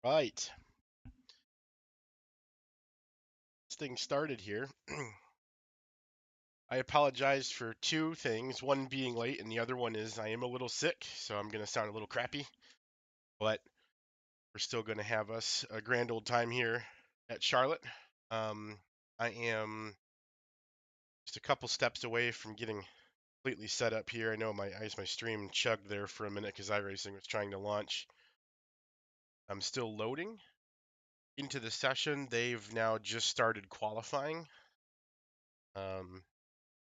Right. This thing started here. I apologize for two things, one being late and the other one is I am a little sick, so I'm going to sound a little crappy, but we're still going to have us a grand old time here at Charlotte. I am just a couple steps away from getting completely set up here. I know my stream chugged there for a minute because iRacing was trying to launch. I'm still loading into the session. They've now just started qualifying.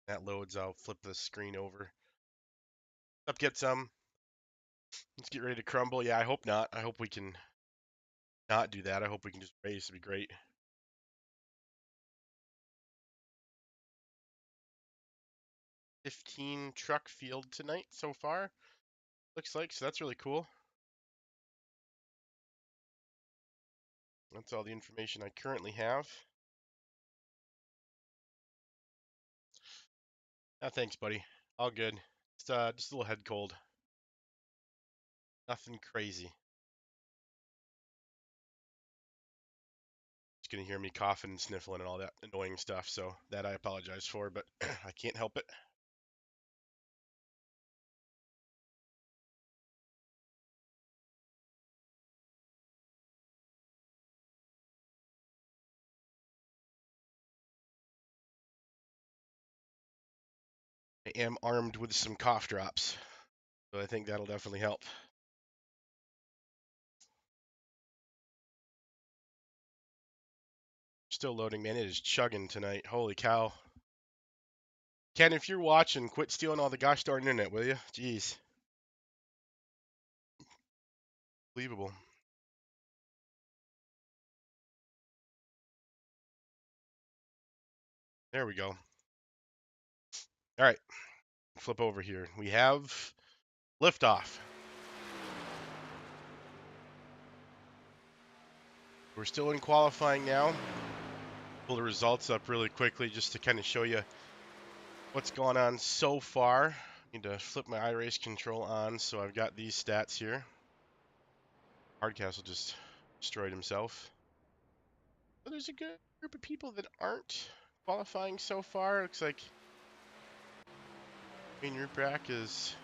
That loads, I'll flip the screen over. Up, get some. Let's get ready to crumble. Yeah, I hope not. I hope we can not do that. I hope we can just race. It'd be great. 15 truck field tonight so far. Looks like, so that's really cool. That's all the information I currently have. Ah, thanks, buddy. All good. Just a little head cold. Nothing crazy. Just gonna hear me coughing and sniffling and all that annoying stuff, so that I apologize for, but I can't help it. I am armed with some cough drops, so I think that'll definitely help. Still loading, man. It is chugging tonight. Holy cow. Ken, if you're watching, quit stealing all the gosh darn internet, will you? Jeez. Unbelievable. There we go. All right. Flip over here. We have liftoff. We're still in qualifying now. Pull the results up really quickly just to kind of show you what's going on so far. Need to flip my iRace control on, so I've got these stats here. Hardcastle just destroyed himself. But there's a good group of people that aren't qualifying so far. Looks like Wayne Ruprack is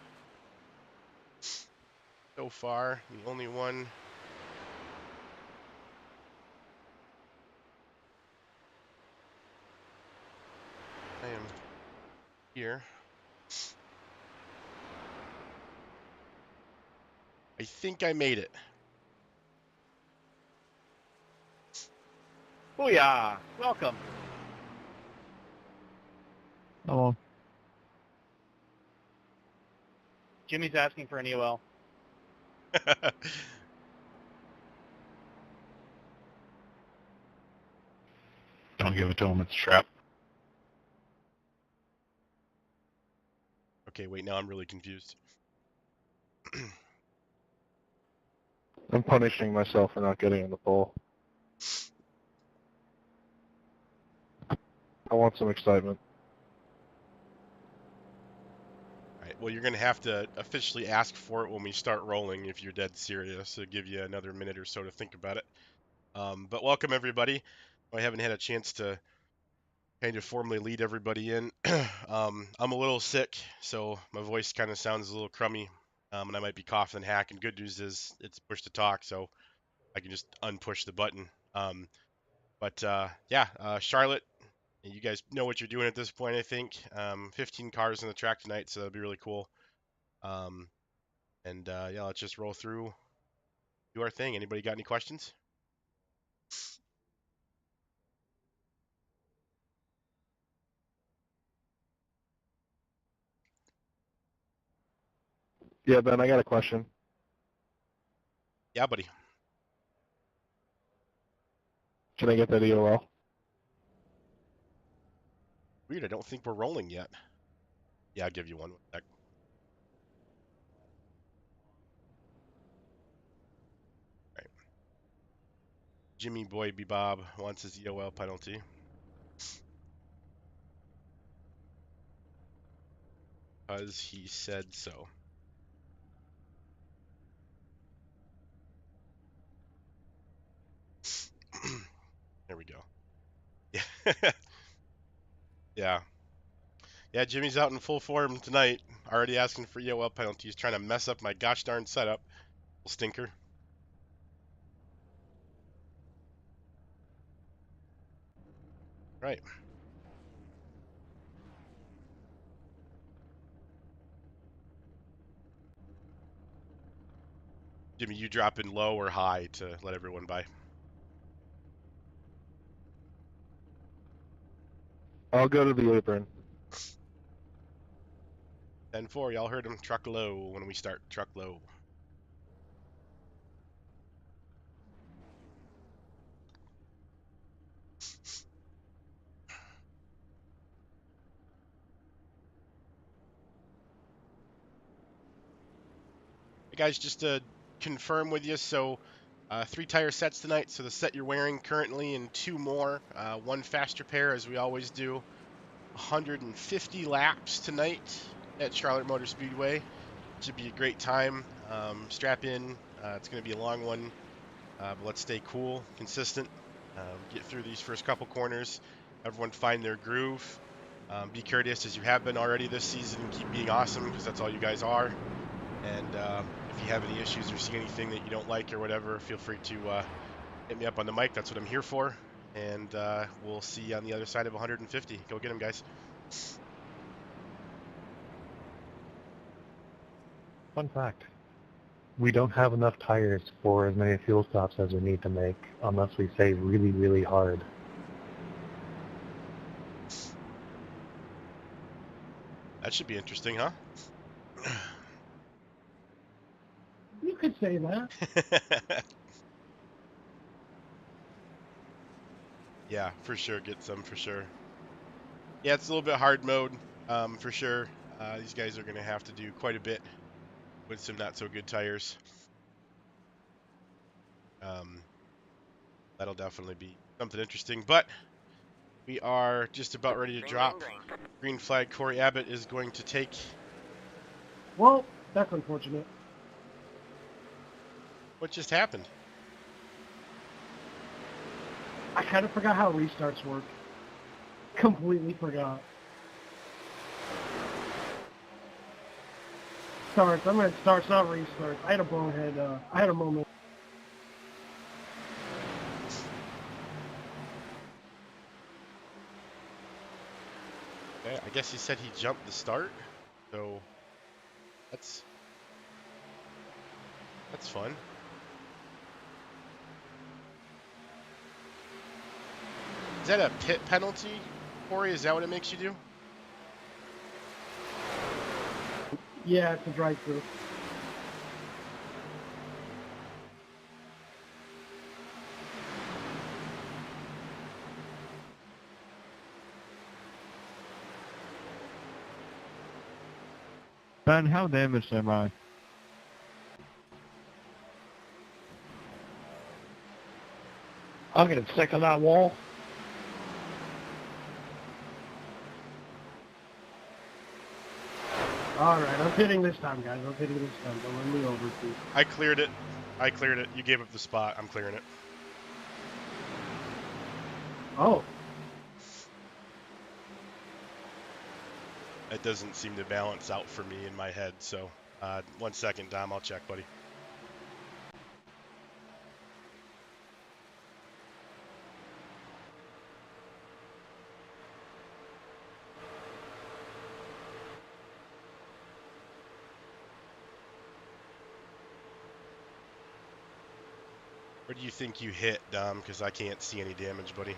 so far the only one. I am here. I think I made it. Booyah! Welcome. Oh, Jimmy's asking for an EOL. don't give it to him. It's a trap. Okay, wait, now I'm really confused. I'm punishing myself for not getting in the poll. I want some excitement. All right, well, you're going to have to officially ask for it when we start rolling if you're dead serious. It'll give you another minute or so to think about it. But welcome, everybody. I haven't had a chance to kind of formally lead everybody in. I'm a little sick, so my voice kind of sounds a little crummy, and I might be coughing and hacking. Good news is it's push to talk, so I can just unpush the button. Charlotte, you guys know what you're doing at this point, I think. 15 cars on the track tonight, so that'll be really cool. Yeah, let's just roll through, do our thing. Anybody got any questions? Yeah, Ben, I got a question. Yeah, buddy. Can I get that EOL? Weird, I don't think we're rolling yet. Yeah, I'll give you one sec. All right. Jimmy Boy Bob wants his EOL penalty. Because he said so. Yeah. Yeah, Jimmy's out in full form tonight. Already asking for EOL penalties, trying to mess up my gosh darn setup. Stinker. Right. Jimmy, you drop in low or high to let everyone by? I'll go to the apron. 10-4, y'all heard him. Truck low when we start. Truck low. Hey guys, just to confirm with you, so 3 tire sets tonight. So the set you're wearing currently and 2 more. 1 faster pair as we always do. 150 laps tonight at Charlotte Motor Speedway. Should be a great time. Strap in. It's going to be a long one, but let's stay cool, consistent. Get through these first couple corners. Everyone find their groove. Be courteous as you have been already this season. Keep being awesome because that's all you guys are. And if you have any issues or see anything that you don't like or whatever, feel free to hit me up on the mic. That's what I'm here for. And we'll see you on the other side of 150. Go get them, guys. Fun fact. We don't have enough tires for as many fuel stops as we need to make unless we save really, really hard. That should be interesting, huh? You could say that. Yeah, for sure. Get some for sure. Yeah, it's a little bit hard mode, for sure. These guys are going to have to do quite a bit with some not so good tires. That'll definitely be something interesting. But we are just about ready to drop. Green flag. Corey Abbott is going to take. Well, that's unfortunate. What just happened? I kind of forgot how restarts work. Completely forgot. Starts. I meant starts, not restarts. I had a bonehead. I had a moment. Okay, I guess he said he jumped the start, so that's fun. Is that a pit penalty, Corey? Is that what it makes you do? Yeah, it's a drive-through. Ben, how damaged am I? I'll get sick of that wall. All right, I'm hitting this time, guys. I'm hitting this time. Don't run me over, please. I cleared it. I cleared it. You gave up the spot. I'm clearing it. Oh. It doesn't seem to balance out for me in my head. So, 1 second, Dom. I'll check, buddy. Where do you think you hit, Dom? Because I can't see any damage, buddy.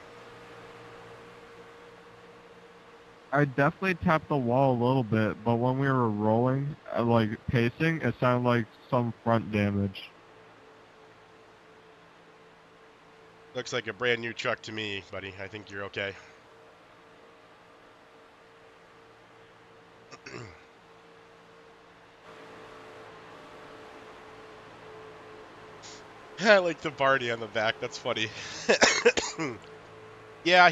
I definitely tapped the wall a little bit, but when we were rolling, like pacing, it sounded like some front damage. Looks like a brand new truck to me, buddy. I think you're okay. I like the Barney on the back. That's funny. Yeah,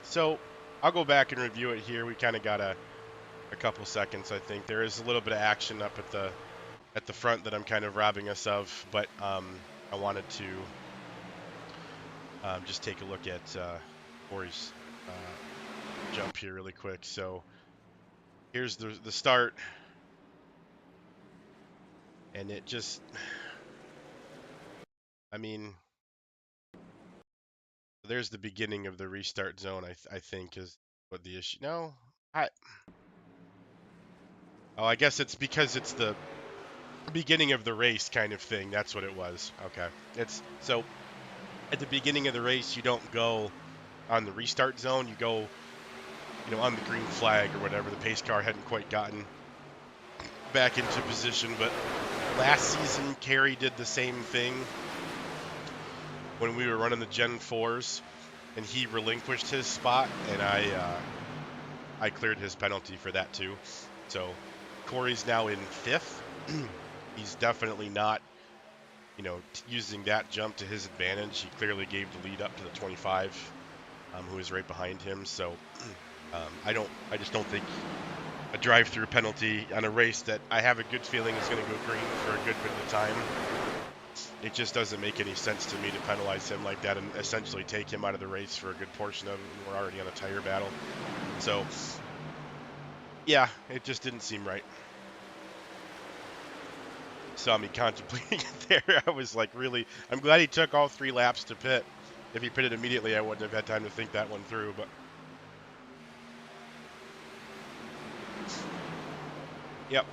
so I'll go back and review it here. We kind of got a couple seconds, I think. There is a little bit of action up at the front that I'm kind of robbing us of, but I wanted to just take a look at Corey's jump here really quick. So here's the start, and it just, I mean, there's the beginning of the restart zone. I think is what the issue. No, I guess it's because it's the beginning of the race kind of thing. That's what it was. Okay, it's so at the beginning of the race you don't go on the restart zone. You go, on the green flag or whatever. The pace car hadn't quite gotten back into position, but last season Kerry did the same thing when we were running the Gen 4s, and he relinquished his spot, and I cleared his penalty for that too. So Corey's now in 5th. He's definitely not, using that jump to his advantage. He clearly gave the lead up to the 25, who was right behind him. So I just don't think a drive-through penalty on a race that I have a good feeling is going to go green for a good bit of time. It just doesn't make any sense to me to penalize him like that and essentially take him out of the race for a good portion of it when we're already on a tire battle. So, yeah, it just didn't seem right. Saw me contemplating it there. I was like, really, I'm glad he took all 3 laps to pit. If he pitted immediately, I wouldn't have had time to think that one through, but yep.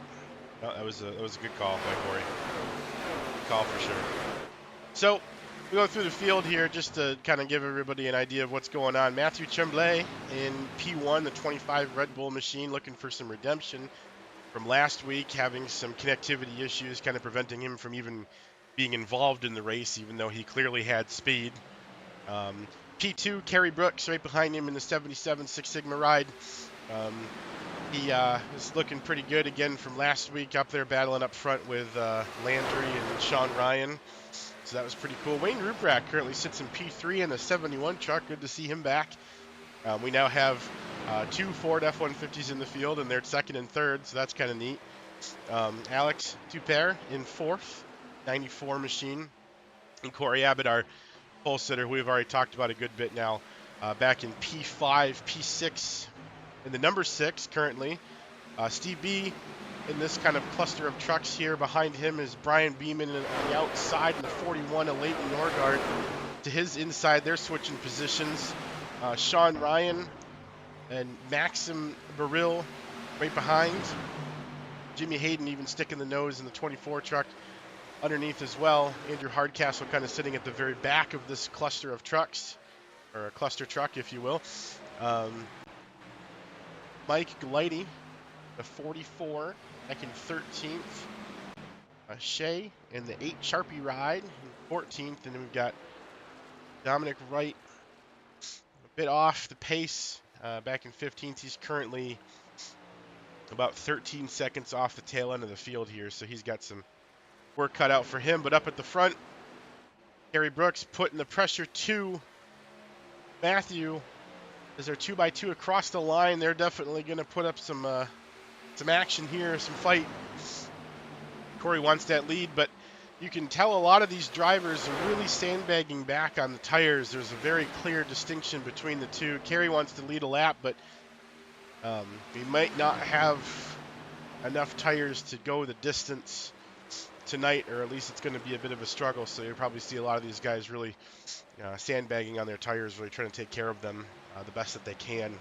No, that was a good call by Corey. Good call for sure. So we go through the field here just to kind of give everybody an idea of what's going on. Matthew Tremblay in P1, the 25 Red Bull machine, looking for some redemption from last week, having some connectivity issues, kind of preventing him from even being involved in the race, even though he clearly had speed. P2, Kerry Brooks right behind him in the 77 Six Sigma ride. He is looking pretty good again from last week, up there battling up front with Landry and Sean Ryan. So that was pretty cool. Wayne Ruprack currently sits in P3 in the 71 truck. Good to see him back. We now have 2 Ford F-150s in the field, and they're 2nd and 3rd, so that's kind of neat. Alex Tupere in 4th, 94 machine. And Corey Abbott, our pole sitter, who we've already talked about a good bit now, back in P5, P6, in the number 6 currently. Steve B in this kind of cluster of trucks here. Behind him is Brian Beeman on the outside in the 41, a Leighton Norgard to his inside. They're switching positions. Sean Ryan and Maxim Baril right behind. Jimmy Hayden even sticking the nose in the 24 truck underneath as well. Andrew Hardcastle kind of sitting at the very back of this cluster of trucks, or a cluster truck, if you will. Mike Glidey, the 44, back in 13th. Shea in the 8 Sharpie ride, in 14th. And then we've got Dominic Wright, a bit off the pace, back in 15th. He's currently about 13 seconds off the tail end of the field here, so he's got some work cut out for him. But up at the front, Kerry Brooks putting the pressure to Matthew as they're 2x2 across the line. They're definitely going to put up some action here, some fight. Corey wants that lead, but you can tell a lot of these drivers are really sandbagging back on the tires. There's a very clear distinction between the two. Kerry wants to lead a lap, but he might not have enough tires to go the distance tonight, or at least it's going to be a bit of a struggle. So you'll probably see a lot of these guys really sandbagging on their tires, really trying to take care of them the best that they can.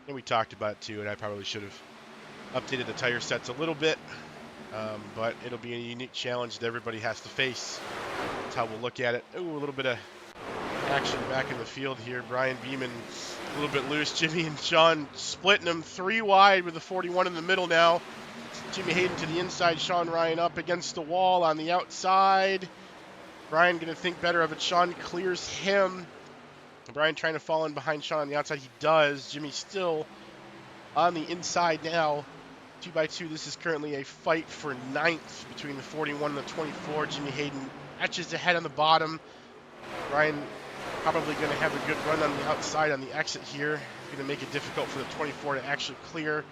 And we talked about it too, and I probably should have updated the tire sets a little bit, but it'll be a unique challenge that everybody has to face. That's how we'll look at it. Ooh, a little bit of action back in the field here. Brian Beeman a little bit loose. Jimmy and Sean splitting them 3 wide with the 41 in the middle now. Jimmy Hayden to the inside, Sean Ryan up against the wall on the outside. Brian going to think better of it. Sean clears him. Brian trying to fall in behind Sean on the outside. He does. Jimmy still on the inside now. 2x2. This is currently a fight for 9th between the 41 and the 24. Jimmy Hayden etches ahead on the bottom. Brian probably going to have a good run on the outside on the exit here. Going to make it difficult for the 24 to actually clear,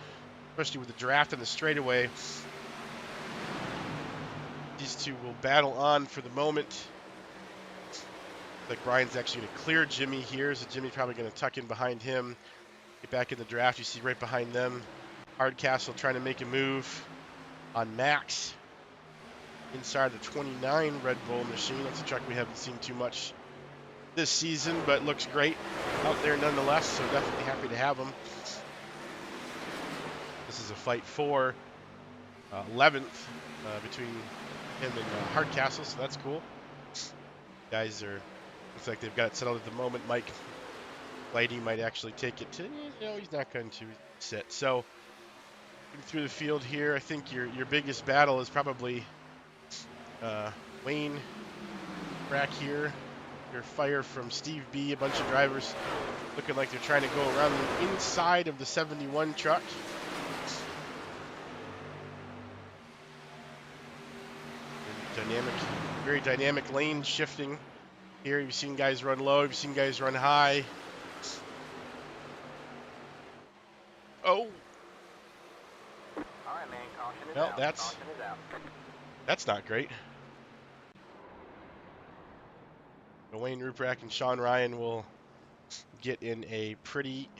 especially with the draft on the straightaway. These two will battle on for the moment. Like Brian's actually going to clear Jimmy here, so Jimmy's probably going to tuck in behind him. Get back in the draft. You see right behind them, Hardcastle trying to make a move on Max inside the 29 Red Bull machine. That's a truck we haven't seen too much this season, but looks great out there nonetheless, so definitely happy to have him. This is a fight for 11th between him and Hardcastle, so that's cool. Guys are, looks like they've got it settled at the moment. Mike Lighty might actually take it to, no, he's not going to sit. So through the field here, I think your biggest battle is probably Wayne Rack here. Your fire from Steve B, a bunch of drivers looking like they're trying to go around the inside of the 71 truck. Very dynamic lane shifting here. You've seen guys run low, you've seen guys run high. Oh, All right, man. Caution is well, out. that's Caution is out. not great. Wayne Ruprack and Sean Ryan will get in a pretty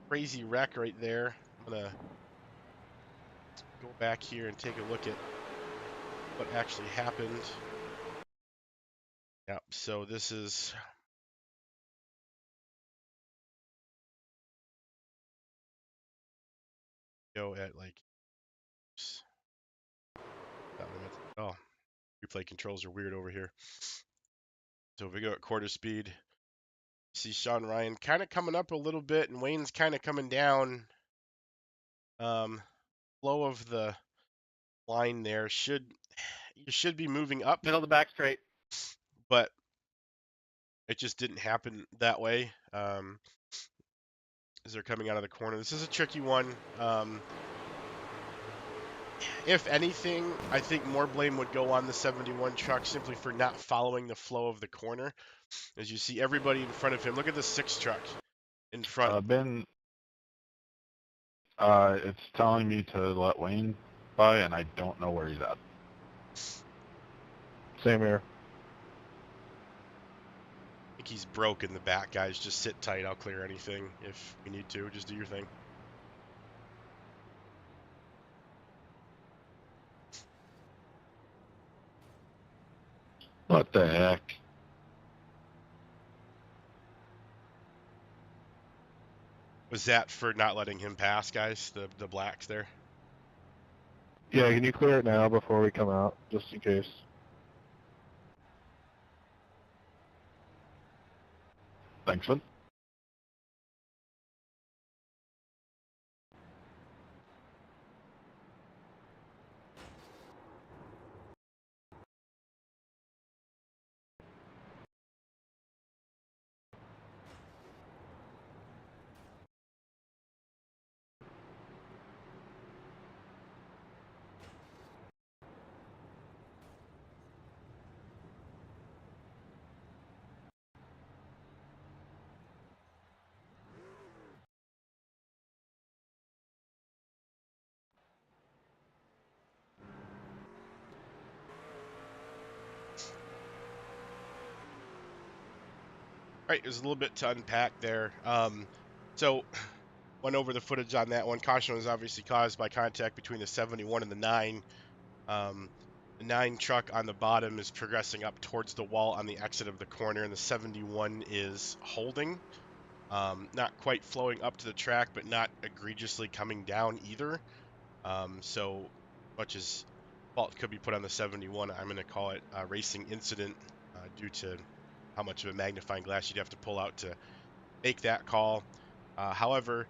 crazy wreck right there. I'm gonna go back here and take a look at what actually happened. Yep, so this is go at like, oops, not what I meant to, oh, replay controls are weird over here. So if we go at quarter speed, see Sean Ryan kind of coming up a little bit, and Wayne's kind of coming down. Flow of the line there you should be moving up, Middle of the back straight. but it just didn't happen that way. As they're coming out of the corner, this is a tricky one. If anything, I think more blame would go on the 71 truck simply for not following the flow of the corner. As you see everybody in front of him, look at the 6 truck in front. Ben, it's telling me to let Wayne by, and I don't know where he's at. Same here. I think he's broke in the back, guys. Just sit tight. I'll clear anything if we need to. Just do your thing. What the heck? Was that for not letting him pass, guys? The blacks there? Yeah, can you clear it now before we come out, just in case? Thanks, Vin. All right, there's a little bit to unpack there. So went over the footage on that one. Caution was obviously caused by contact between the 71 and the 9. The 9 truck on the bottom is progressing up towards the wall on the exit of the corner, and the 71 is holding. Not quite flowing up to the track, but not egregiously coming down either. So much as fault could be put on the 71, I'm going to call it a racing incident due to how much of a magnifying glass you'd have to pull out to make that call. However,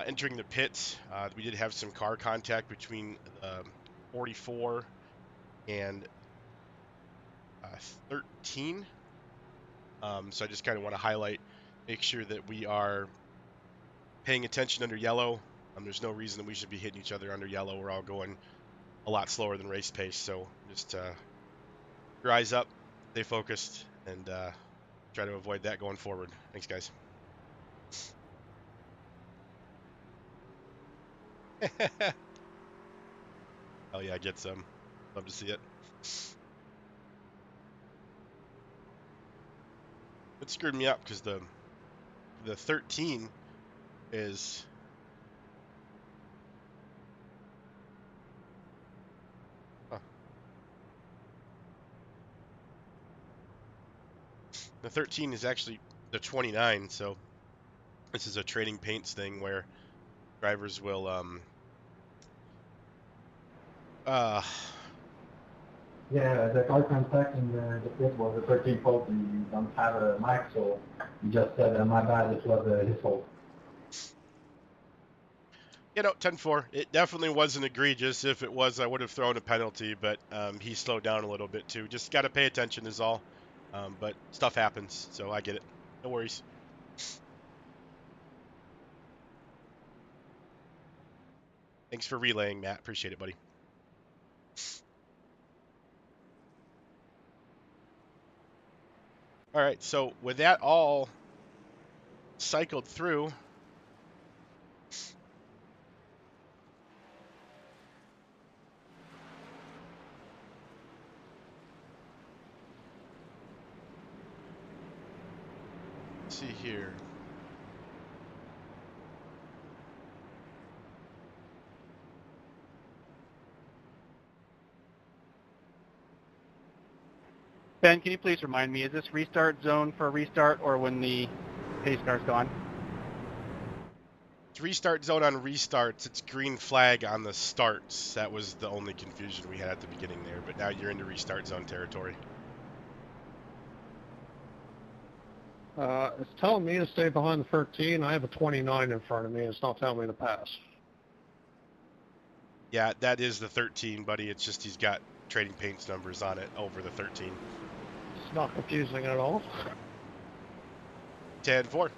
entering the pits, we did have some car contact between 44 and 13. So I just kind of want to highlight, make sure that we are paying attention under yellow. There's no reason that we should be hitting each other under yellow. We're all going a lot slower than race pace. So just your eyes up, stay focused, and try to avoid that going forward. Thanks, guys. Hell yeah, get some. Love to see it. It screwed me up because the 13 is the 13 is actually the 29. So this is a trading paints thing where drivers will Yeah, the car contacting the pit was a 13 fault. You don't have a mic, so you just said, my bad, it was his fault. you know, 10-4. It definitely wasn't egregious. If it was, I would have thrown a penalty, but he slowed down a little bit too. Just got to pay attention is all. But stuff happens, so I get it. No worries. Thanks for relaying, Matt. Appreciate it, buddy. All right, so with that all cycled through, let's see here. Ben, can you please remind me, is this restart zone for a restart or when the pace car's gone? It's restart zone on restarts. It's green flag on the starts. That was the only confusion we had at the beginning there, but now you're into restart zone territory. It's telling me to stay behind the 13. I have a 29 in front of me. It's not telling me to pass. Yeah, that is the 13, buddy. It's just he's got trading paints numbers on it over the 13. It's not confusing at all. 10-4. I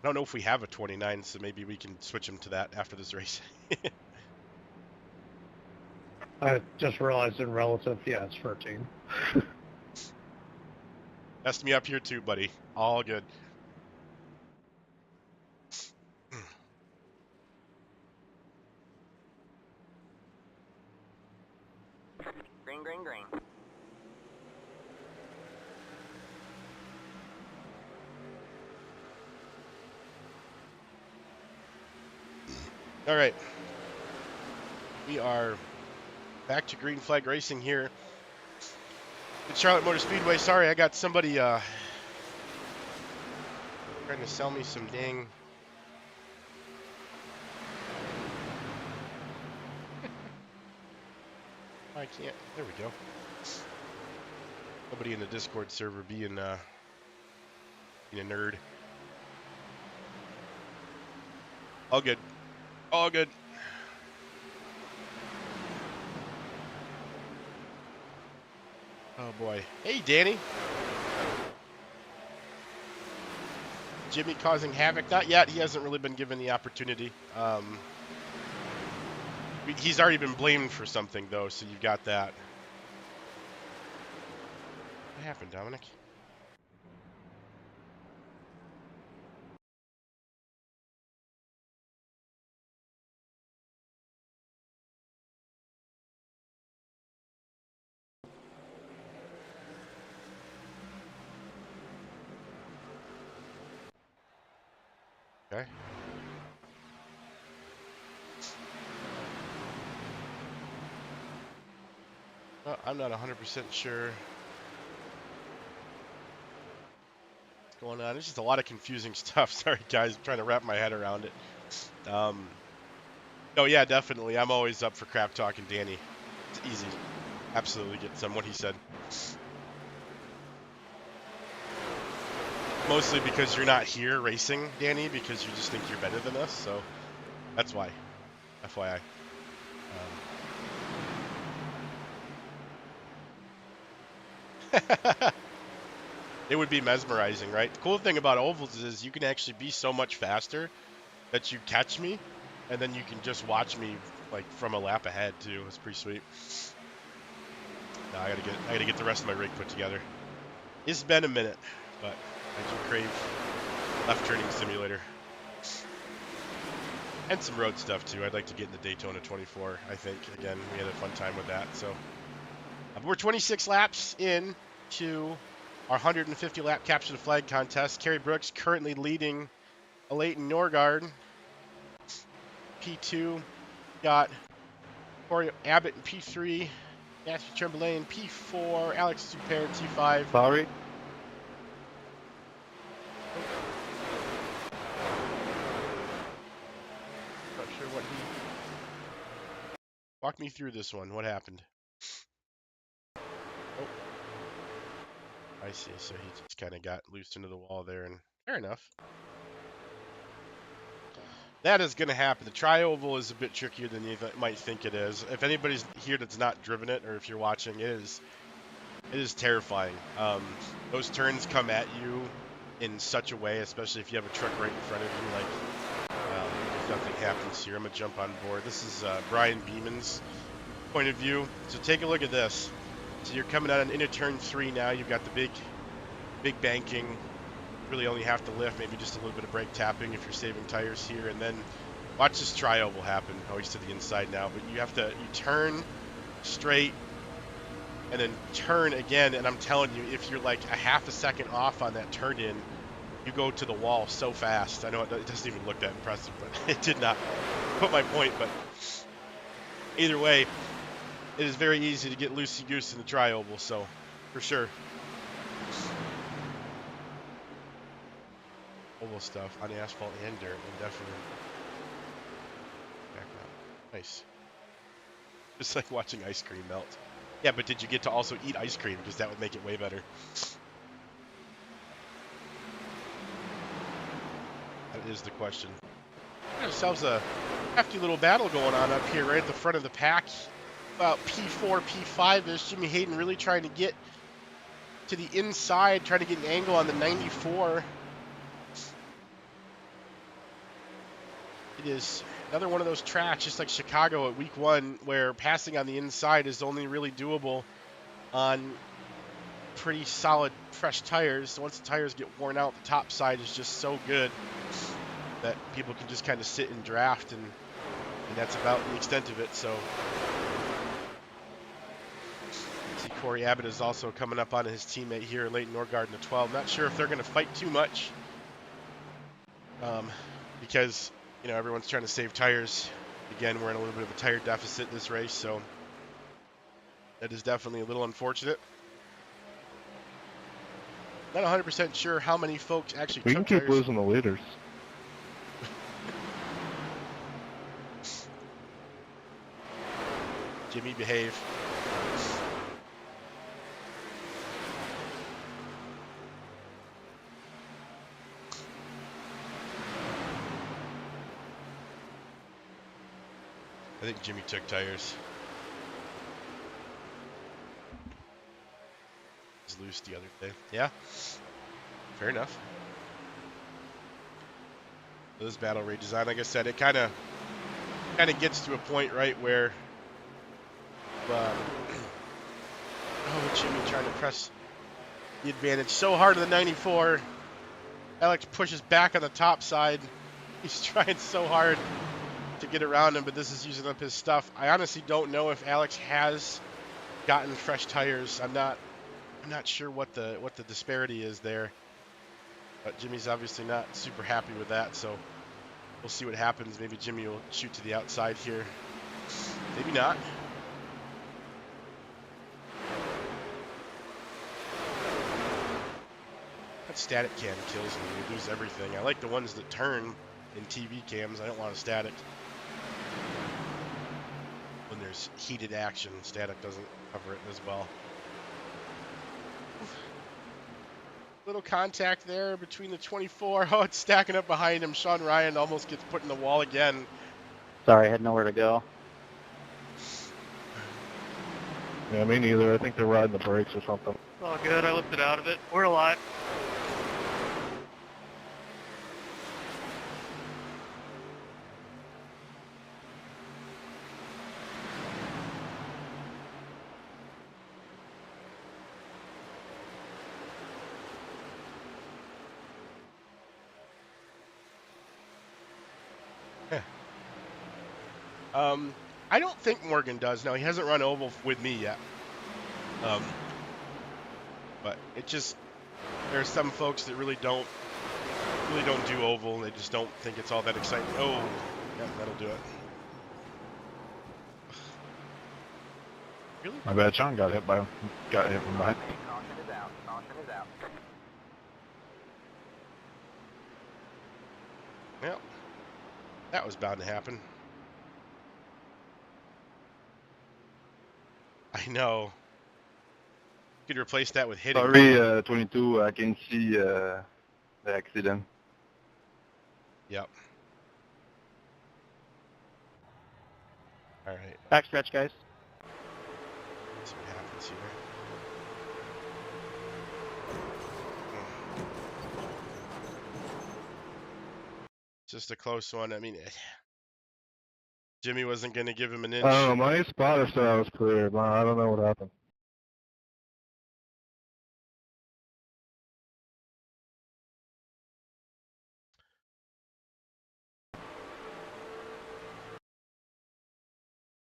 don't know if we have a 29, so maybe we can switch him to that after this race. I just realized in relative, yeah, it's 13. Messed me up here too, buddy. All good. Green, green, green. All right. We are back to green flag racing here at Charlotte Motor Speedway. Sorry, I got somebody trying to sell me some dang... I can't. There we go. Somebody in the Discord server being a nerd. All good. All good. Oh boy. Hey, Danny. Jimmy causing havoc? Not yet. He hasn't really been given the opportunity. He's already been blamed for something, though, so you've got that. What happened, Dominic? Okay. Well, I'm not 100% sure what's going on. There's just a lot of confusing stuff. Sorry, guys. I'm trying to wrap my head around it. Oh, yeah, definitely. I'm always up for crap talking Danny. It's easy. Absolutely get some what he said. Mostly because you're not here racing, Danny, because you just think you're better than us, so that's why. FYI. It would be mesmerizing, right? The cool thing about ovals is you can actually be so much faster that you catch me, and then you can just watch me like from a lap ahead too. It's pretty sweet. Now I gotta get the rest of my rig put together. It's been a minute, but I do crave left turning simulator. And some road stuff too. I'd like to get in the Daytona 24, I think. Again, we had a fun time with that. So we're 26 laps in. to our 150 lap capture the flag contest. Kerry Brooks currently leading Leighton Norgard. P2 got Corey Abbott in P3, Matthew Tremblay in P4, Alex Super T5. Sorry. Not sure what he. Walk me through this one. What happened? Oh, I see. So he just kind of got loosed into the wall there, and fair enough. That is going to happen. The tri-oval is a bit trickier than you might think it is. If anybody's here that's not driven it, or if you're watching, it is terrifying. Those turns come at you in such a way, especially if you have a truck right in front of you. Like, if nothing happens here, I'm gonna jump on board. This is Brian Beeman's point of view. So take a look at this. So you're coming out on into turn 3 now. You've got the big banking. Really only have to lift, maybe just a little bit of brake tapping if you're saving tires here, and then watch this tri-oval happen. Oh, he's to the inside now, but you turn straight and then turn again, and I'm telling you, if you're like a half a second off on that turn in, you go to the wall so fast. I know it doesn't even look that impressive, but it did not put my point. But either way, it is very easy to get loosey-goose in the tri-oval, so for sure. Oval stuff on the asphalt and dirt, and definitely back up. Nice. Just like watching ice cream melt. Yeah, but did you get to also eat ice cream? Because that would make it way better. That is the question. We got ourselves a hefty little battle going on up here right at the front of the pack. About P4, P5-ish. Jimmy Hayden really trying to get to the inside, trying to get an angle on the 94. It is another one of those tracks, just like Chicago at week 1, where passing on the inside is only really doable on pretty solid, fresh tires. Once the tires get worn out, the top side is just so good that people can just kind of sit and draft, and that's about the extent of it. So, see, Corey Abbott is also coming up on his teammate here, Leighton Norgard in the 12. Not sure if they're going to fight too much, because everyone's trying to save tires. Again, we're in a little bit of a tire deficit this race, so that is definitely a little unfortunate. Not 100% sure how many folks actually We can took keep tires. losing the leaders. Jimmy, behave. I think Jimmy took tires. He's loose the other day. Yeah, fair enough. This battle redesign, like I said, it kind of gets to a point, right, where Jimmy trying to press the advantage so hard in the 94. Alex pushes back on the top side. He's trying so hard to get around him, but this is using up his stuff. I honestly don't know if Alex has gotten fresh tires. I'm not sure what the disparity is there. But Jimmy's obviously not super happy with that, so we'll see what happens. Maybe Jimmy will shoot to the outside here. Maybe not. That static cam kills me. You lose everything. I like the ones that turn in TV cams. I don't want a static. When there's heated action, static doesn't cover it as well. Little contact there between the 24. Oh, it's stacking up behind him. Sean Ryan almost gets put in the wall again. Sorry, I had nowhere to go. Yeah, me neither. I think they're riding the brakes or something. All good. I lifted out of it. We're alive. I don't think Morgan does. No, he hasn't run oval with me yet. But it just, there's some folks that really don't do oval. They just don't think it's all that exciting. Oh, yeah, that'll do it. Really? My bad, Sean got hit from behind. Caution is out. Caution is out. Well, that was bound to happen. I know. You could replace that with hitting. Sorry, 22, I can see the accident. Yep. All right. Backstretch, guys. Let's see what happens here. Just a close one. I mean, Jimmy wasn't going to give him an inch. I don't know, my spotter said I was clear, but I don't know what happened.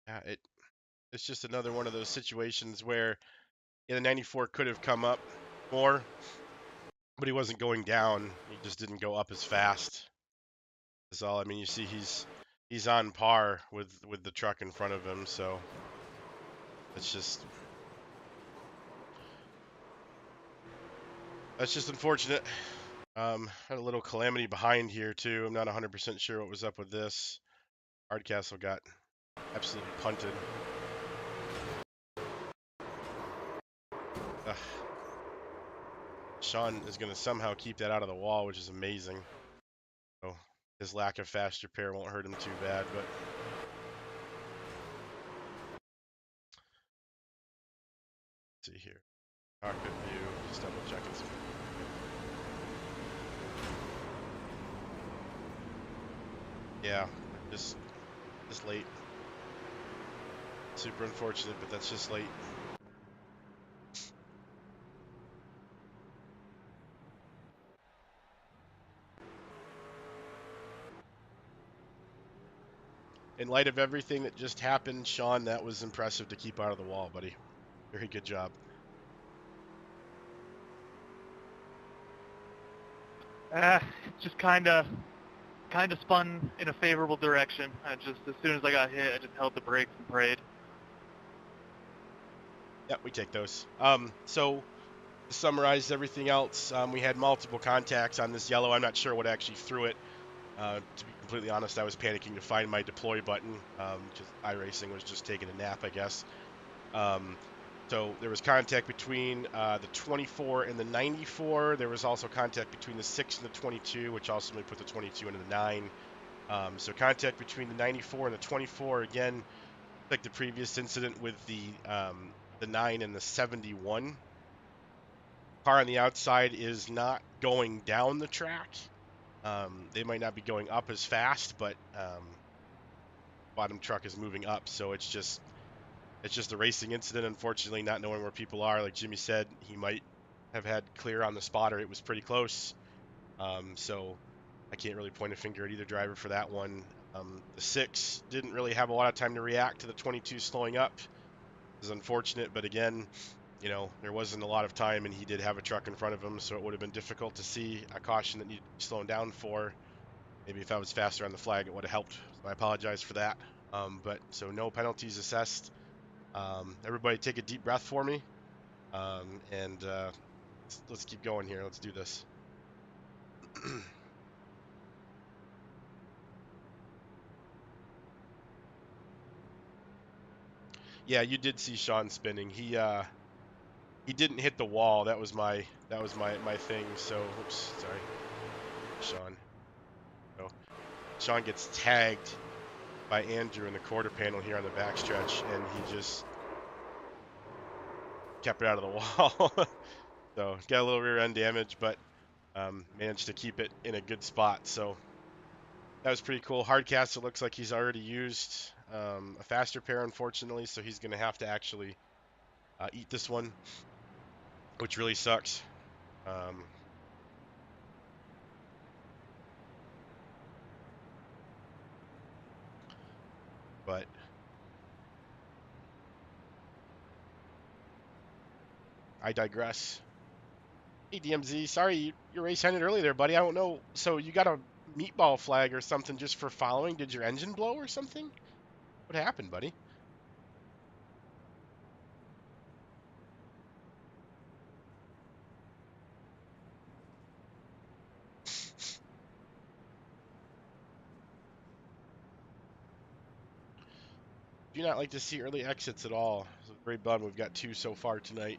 Yeah, it's just another one of those situations where the 94 could have come up more, but he wasn't going down. He just didn't go up as fast. That's all. I mean, you see he's on par with the truck in front of him, so it's just unfortunate. Had a little calamity behind here too. I'm not 100% sure what was up with this. Hardcastle got absolutely punted. Ugh. Sean is going to somehow keep that out of the wall, which is amazing. So his lack of fast repair won't hurt him too bad, but let's see here. Cockpit view, just double checking some. Yeah, just late. Super unfortunate, but that's just late. In light of everything that just happened, Sean, that was impressive to keep out of the wall, buddy. Very good job. Just kind of spun in a favorable direction. I just, as soon as I got hit, I just held the brakes and prayed. Yep, we take those. So to summarize everything else, we had multiple contacts on this yellow. I'm not sure what actually threw it. To be completely honest, I was panicking to find my deploy button because iRacing was just taking a nap, I guess. So there was contact between the 24 and the 94. There was also contact between the 6 and the 22, which ultimately put the 22 into the 9. So contact between the 94 and the 24, again, like the previous incident with the 9 and the 71. Car on the outside is not going down the track. They might not be going up as fast, but bottom truck is moving up, so it's just a racing incident. Unfortunately, not knowing where people are, like Jimmy said, he might have had clear on the spotter. It was pretty close, so I can't really point a finger at either driver for that one. The 6 didn't really have a lot of time to react to the 22 slowing up. It was unfortunate, but again, you know, there wasn't a lot of time, and he did have a truck in front of him, so it would have been difficult to see a caution that needed to be slowing down for. Maybe if I was faster on the flag, it would have helped. So I apologize for that. But so no penalties assessed. Everybody take a deep breath for me. And let's keep going here. Let's do this. Yeah, you did see Sean spinning. He didn't hit the wall. That was my thing. So, oops, sorry, Sean. So, Sean gets tagged by Andrew in the quarter panel here on the backstretch, and he just kept it out of the wall. So, got a little rear end damage, but managed to keep it in a good spot. So, that was pretty cool. Hardcastle looks like he's already used a faster pair, unfortunately, so he's going to have to actually eat this one, which really sucks. But I digress. Hey, DMZ, sorry your race ended early there, buddy. I don't know. So you got a meatball flag or something just for following? Did your engine blow or something? What happened, buddy? Do not like to see early exits at all. So very bummed. We've got 2 so far tonight.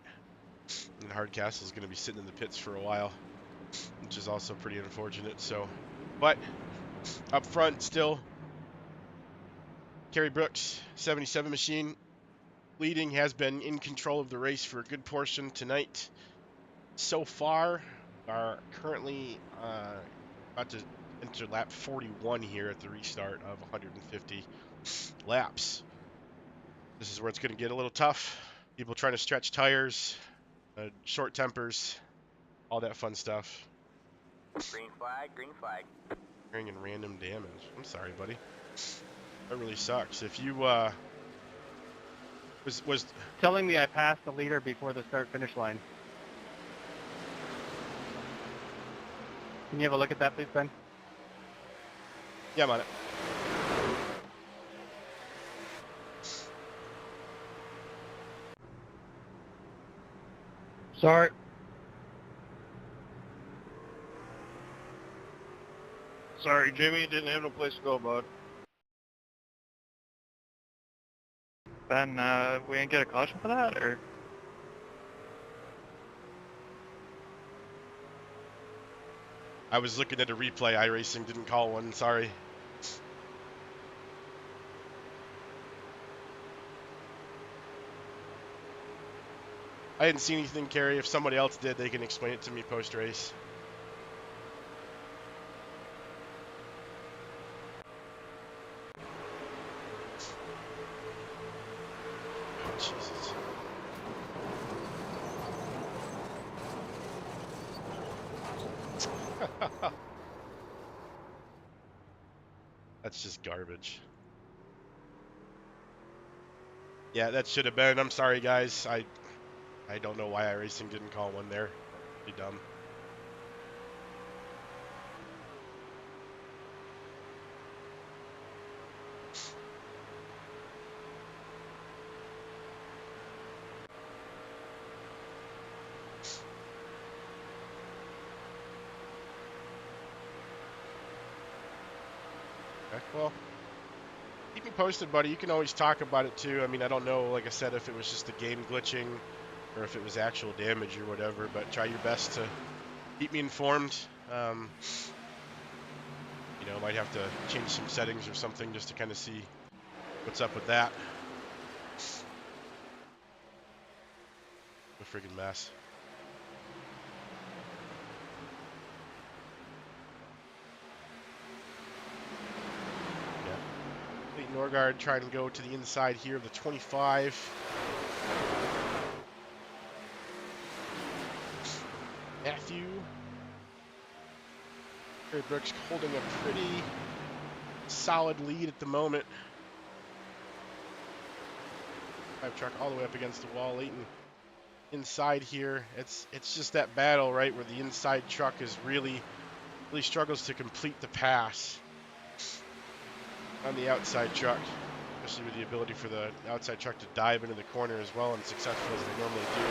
And Hardcastle's going to be sitting in the pits for a while, which is also pretty unfortunate. So, but up front still, Kerry Brooks, 77 machine, leading, has been in control of the race for a good portion tonight. So far, are currently about to enter lap 41 here at the restart of 150 laps. This is where it's going to get a little tough. People trying to stretch tires, short tempers, all that fun stuff. Green flag, green flag. Carrying in random damage. I'm sorry, buddy. That really sucks. If you was Telling me I passed the leader before the start-finish line. Can you have a look at that, please, Ben? yeah, I'm on it. Sorry. Sorry, Jimmy. Didn't have no place to go, bud. Ben, we didn't get a caution for that, or? I was looking at a replay. iRacing didn't call one. Sorry. I didn't see anything, Carrie. If somebody else did, they can explain it to me post-race. Oh, Jesus. That's just garbage. Yeah, that should have been. I'm sorry, guys. I don't know why iRacing didn't call one there. Pretty dumb. Okay, well, keep me posted, buddy. You can always talk about it too. I mean, I don't know, like I said, if it was just the game glitching or if it was actual damage or whatever, but try your best to keep me informed. You know, might have to change some settings or something just to kind of see what's up with that. A friggin' mess. Norgard trying to go to the inside here of the 25. Matthew. Kerry Brooks holding a pretty solid lead at the moment. Drive truck all the way up against the wall. Leighton inside here. It's just that battle, right, where the inside truck is really struggles to complete the pass on the outside truck, especially with the ability for the outside truck to dive into the corner as well and successful as they normally do.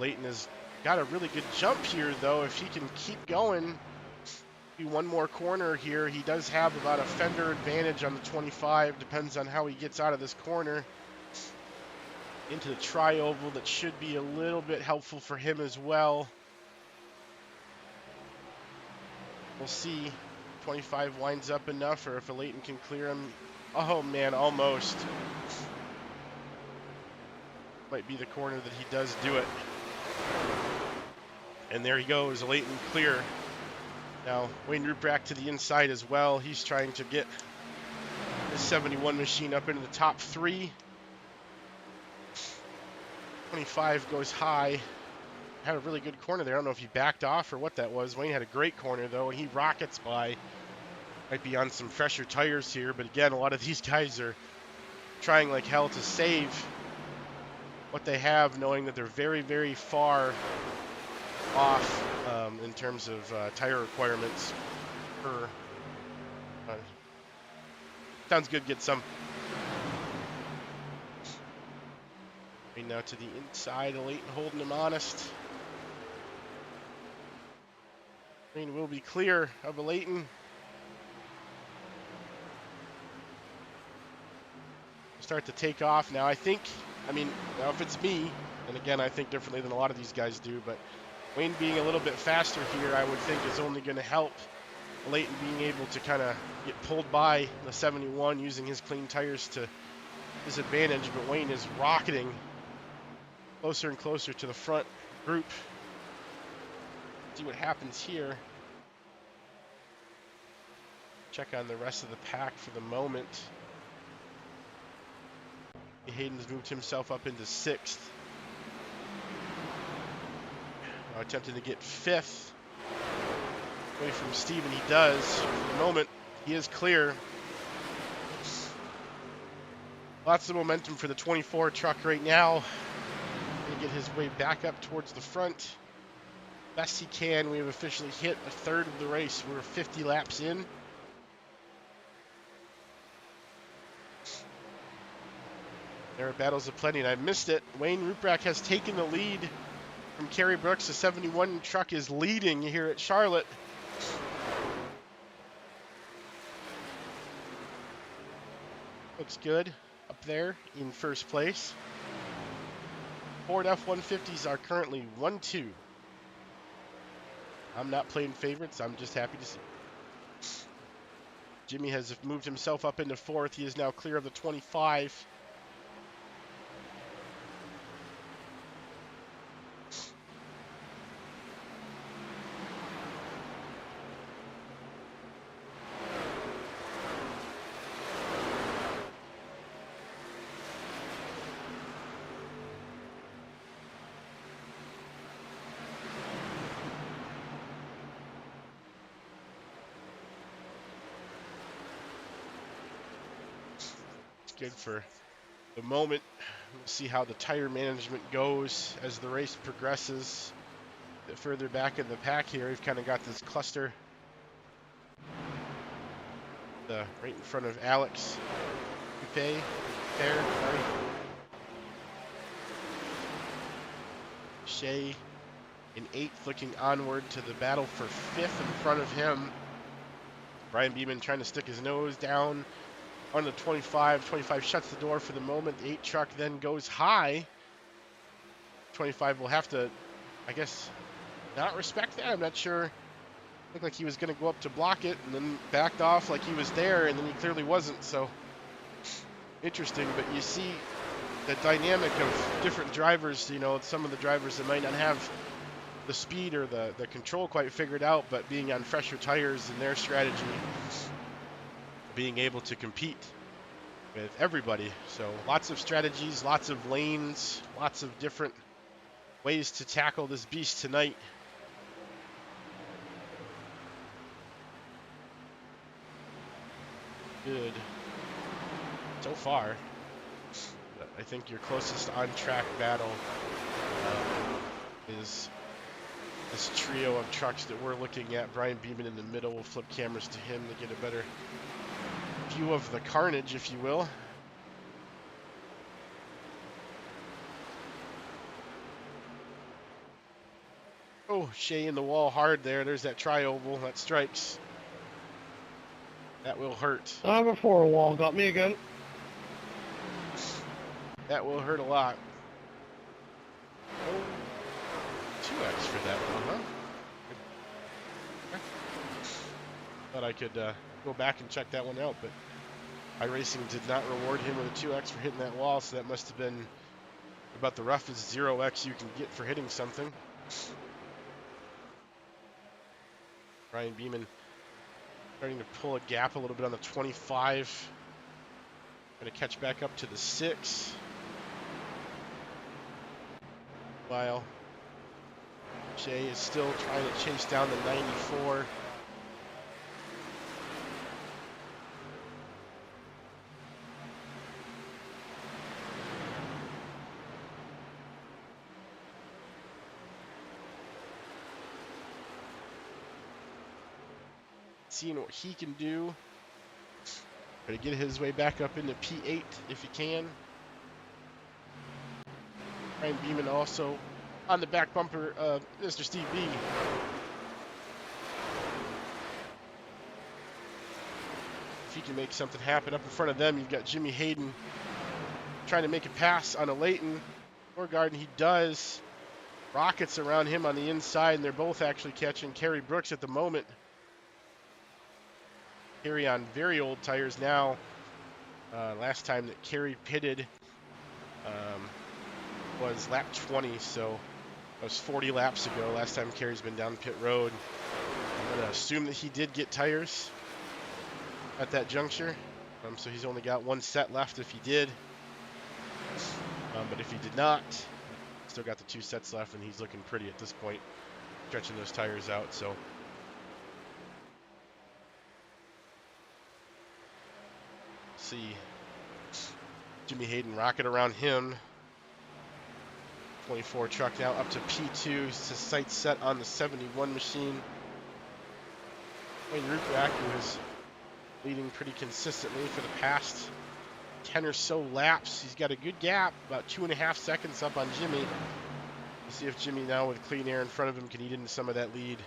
Leighton has got a really good jump here, though. If he can keep going, do one more corner here, he does have about a fender advantage on the 25. Depends on how he gets out of this corner into the tri-oval. That should be a little bit helpful for him as well. We'll see. 25 winds up enough, or if a Leighton can clear him. Oh man, almost. Might be the corner that he does do it. And there he goes, Leighton clear. Now, Wayne Ruprecht to the inside as well. He's trying to get his 71 machine up into the top 3. 25 goes high. Had a really good corner there. I don't know if he backed off or what that was. Wayne had a great corner, though, and he rockets by. Might be on some fresher tires here, but again, a lot of these guys are trying like hell to save what they have, knowing that they're very, very far off in terms of tire requirements per. Sounds good. Get some. Right now to the inside of Leighton, holding him honest. Green will be clear of a Leighton. Start to take off now. Now if it's me, and again I think differently than a lot of these guys do, but Wayne being a little bit faster here, I would think is only going to help Leighton being able to kind of get pulled by the 71 using his clean tires to his advantage. But Wayne is rocketing closer and closer to the front group. See what happens here. Check on the rest of the pack for the moment. Hayden's moved himself up into 6th. Now attempting to get 5th. Away from Steven, he does. For the moment, he is clear. Lots of momentum for the 24 truck right now. Gonna get his way back up towards the front. Best he can. We have officially hit a third of the race. We're 50 laps in. There are battles aplenty, and I missed it. Wayne Ruprecht has taken the lead from Kerry Brooks. The 71 truck is leading here at Charlotte. Looks good up there in first place. Ford F-150s are currently 1-2. I'm not playing favorites. I'm just happy to see. Jimmy has moved himself up into 4th. He is now clear of the 25. Good for the moment. We'll see how the tire management goes as the race progresses. A bit further back in the pack here, we've kind of got this cluster right in front of Alex Coupe there. Sorry. Shea in 8th, looking onward to the battle for 5th in front of him. Brian Beeman trying to stick his nose down on the 25. 25 shuts the door for the moment. The 8 truck then goes high. 25 will have to, I guess, not respect that. I'm not sure. Looked like he was going to go up to block it and then backed off like he was there, and then he clearly wasn't. So interesting, but you see the dynamic of different drivers. You know, some of the drivers that might not have the speed or the control quite figured out, but being on fresher tires and their strategy, being able to compete with everybody. So lots of strategies, lots of lanes, lots of different ways to tackle this beast tonight. Good so far. But I think your closest on-track battle is this trio of trucks that we're looking at. Brian Beeman in the middle. We'll flip cameras to him to get a better view of the carnage, if you will. Oh, Shea in the wall hard there. There's that tri-oval. That strikes. That will hurt. Before a wall got me again. That will hurt a lot. Oh, 2x for that one, huh? Thought I could go back and check that one out, but iRacing did not reward him with a 2x for hitting that wall, so that must have been about the roughest 0x you can get for hitting something. Brian Beeman starting to pull a gap a little bit on the 25. Going to catch back up to the 6. While Shea is still trying to chase down the 94. seeing what he can do. Try to get his way back up into P8 if he can. Ryan Beeman also on the back bumper of Mr. Steve B. If he can make something happen up in front of them, you've got Jimmy Hayden trying to make a pass on a Leighton Norgard, and he does. Rockets around him on the inside, and they're both actually catching Kerry Brooks at the moment. Kerry on very old tires now. Last time that Kerry pitted was lap 20, so that was 40 laps ago. Last time Kerry's been down pit road. I'm going to assume that he did get tires at that juncture. So he's only got one set left if he did. But if he did not, still got the 2 sets left, and he's looking pretty at this point, stretching those tires out. So see Jimmy Hayden rocket around him. 24 truck now up to P2. It's a sight set on the 71 machine. Wayne Rupak, who is leading pretty consistently for the past 10 or so laps. He's got a good gap, about 2.5 seconds up on Jimmy. We'll see if Jimmy now with clean air in front of him can eat into some of that lead.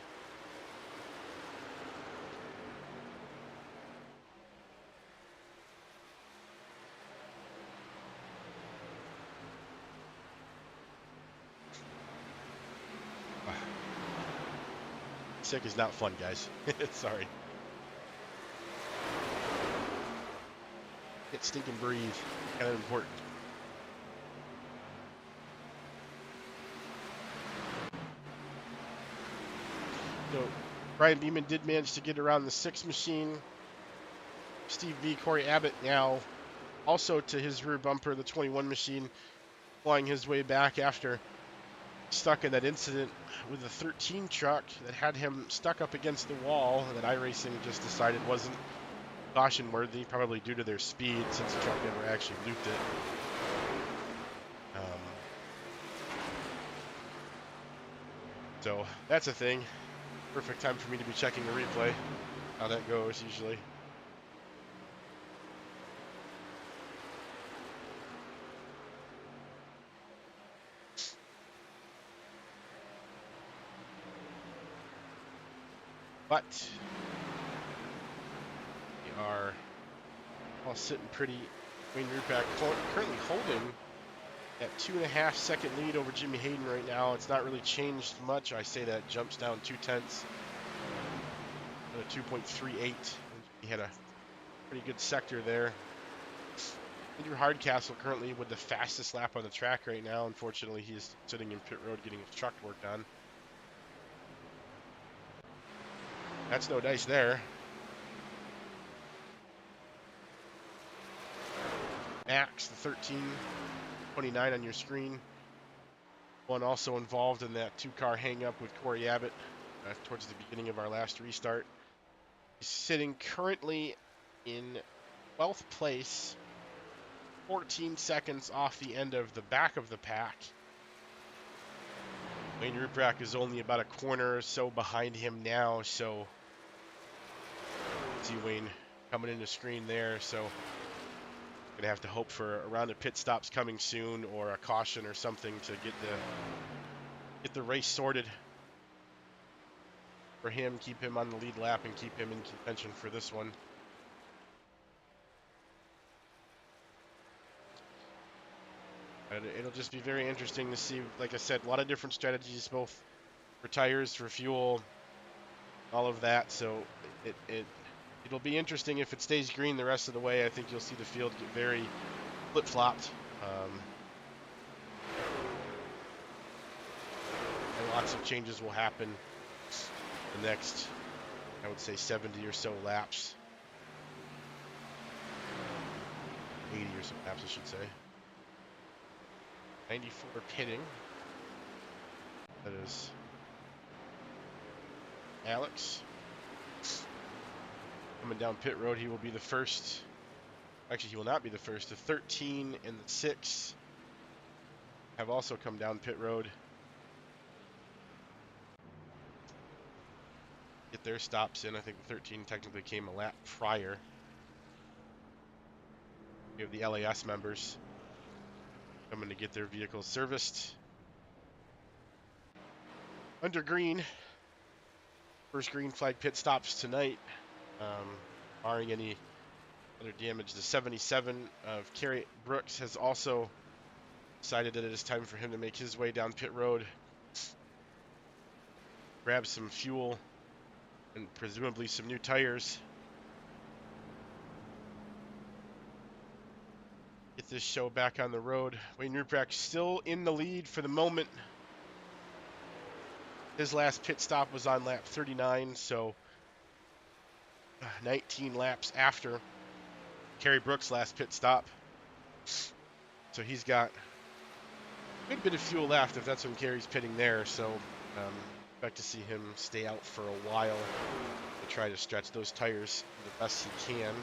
Sick is not fun, guys. Sorry. Get stink and breathe. Kind of important. So Brian Beeman did manage to get around the 6 machine. Steve V, Corey Abbott now also to his rear bumper, the 21 machine, flying his way back after stuck in that incident with the 13 truck that had him stuck up against the wall that iRacing just decided wasn't caution worthy, probably due to their speed since the truck never actually looped it. So that's a thing. Perfect time for me to be checking the replay, how that goes usually. But we are all sitting pretty. Wayne Rupak currently holding that 2.5 second lead over Jimmy Hayden right now. It's not really changed much. I say that jumps down 0.2. At a 2.38. He had a pretty good sector there. Andrew Hardcastle currently with the fastest lap on the track right now. Unfortunately, he's sitting in pit road getting his truck worked on. That's no dice there. Max, the 1329 on your screen. One also involved in that 2-car hang-up with Corey Abbott towards the beginning of our last restart. He's sitting currently in 12th place, 14 seconds off the end of the back of the pack. Wayne Rupak is only about a corner or so behind him now, so see Wayne coming in the screen there, so gonna have to hope for a round of pit stops coming soon or a caution or something to get the race sorted for him, keep him on the lead lap and keep him in contention for this one. It'll just be very interesting to see, like I said, a lot of different strategies, both for tires, for fuel, all of that. So it'll be interesting if it stays green the rest of the way. I think you'll see the field get very flip-flopped. And lots of changes will happen the next, I would say, 70 or so laps. 80 or so laps, I should say. 94 pitting. That is Alex. Coming down pit road, he will be the first. Actually, he will not be the first. The 13 and the 6 have also come down pit road. Get get their stops in. I think the 13 technically came a lap prior. We have the LAS members coming to get their vehicles serviced. Under green, first green flag pit stops tonight, barring any other damage. The 77 of Kerry Brooks has also decided that it is time for him to make his way down pit road, grab some fuel, and presumably some new tires. Get this show back on the road. Wayne Ruprecht still in the lead for the moment. His last pit stop was on lap 39, so 19 laps after Kerry Brooks' last pit stop. So he's got a good bit of fuel left if that's when Kerry's pitting there. So expect to see him stay out for a while to try to stretch those tires the best he can.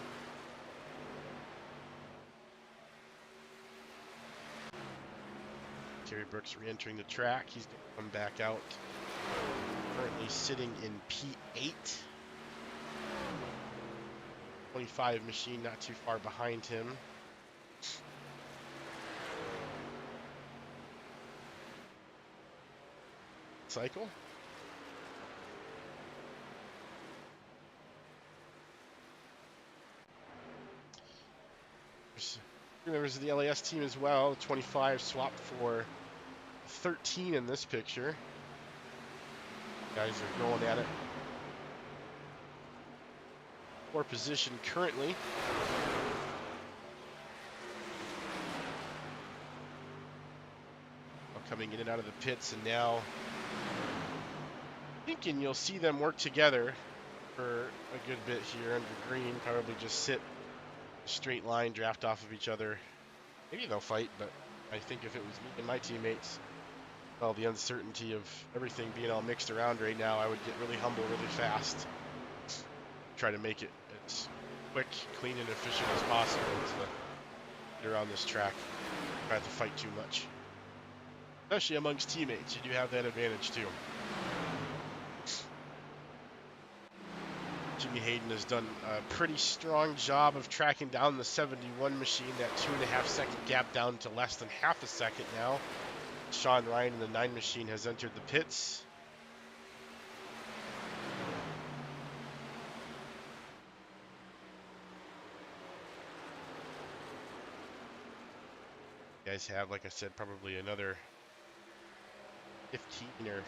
Kerry Brooks re-entering the track. He's going to come back out. Currently sitting in P8. 25 machine not too far behind him. Cycle. There's members of the LAS team as well. 25 swapped for 13 in this picture. Guys are going at it. For position currently. Coming in and out of the pits, and now thinking you'll see them work together for a good bit here under green. Probably just sit a straight line, draft off of each other. Maybe they'll fight, but I think if it was me and my teammates, well, the uncertainty of everything being all mixed around right now, I would get really humble really fast. Try to make it as quick, clean, and efficient as possible to get around this track. Try not to fight too much. Especially amongst teammates, you do have that advantage too. Jimmy Hayden has done a pretty strong job of tracking down the 71 machine. That 2.5 second gap down to less than half a second now. Sean Ryan in the 9 machine has entered the pits. You guys have, like I said, probably another 15 or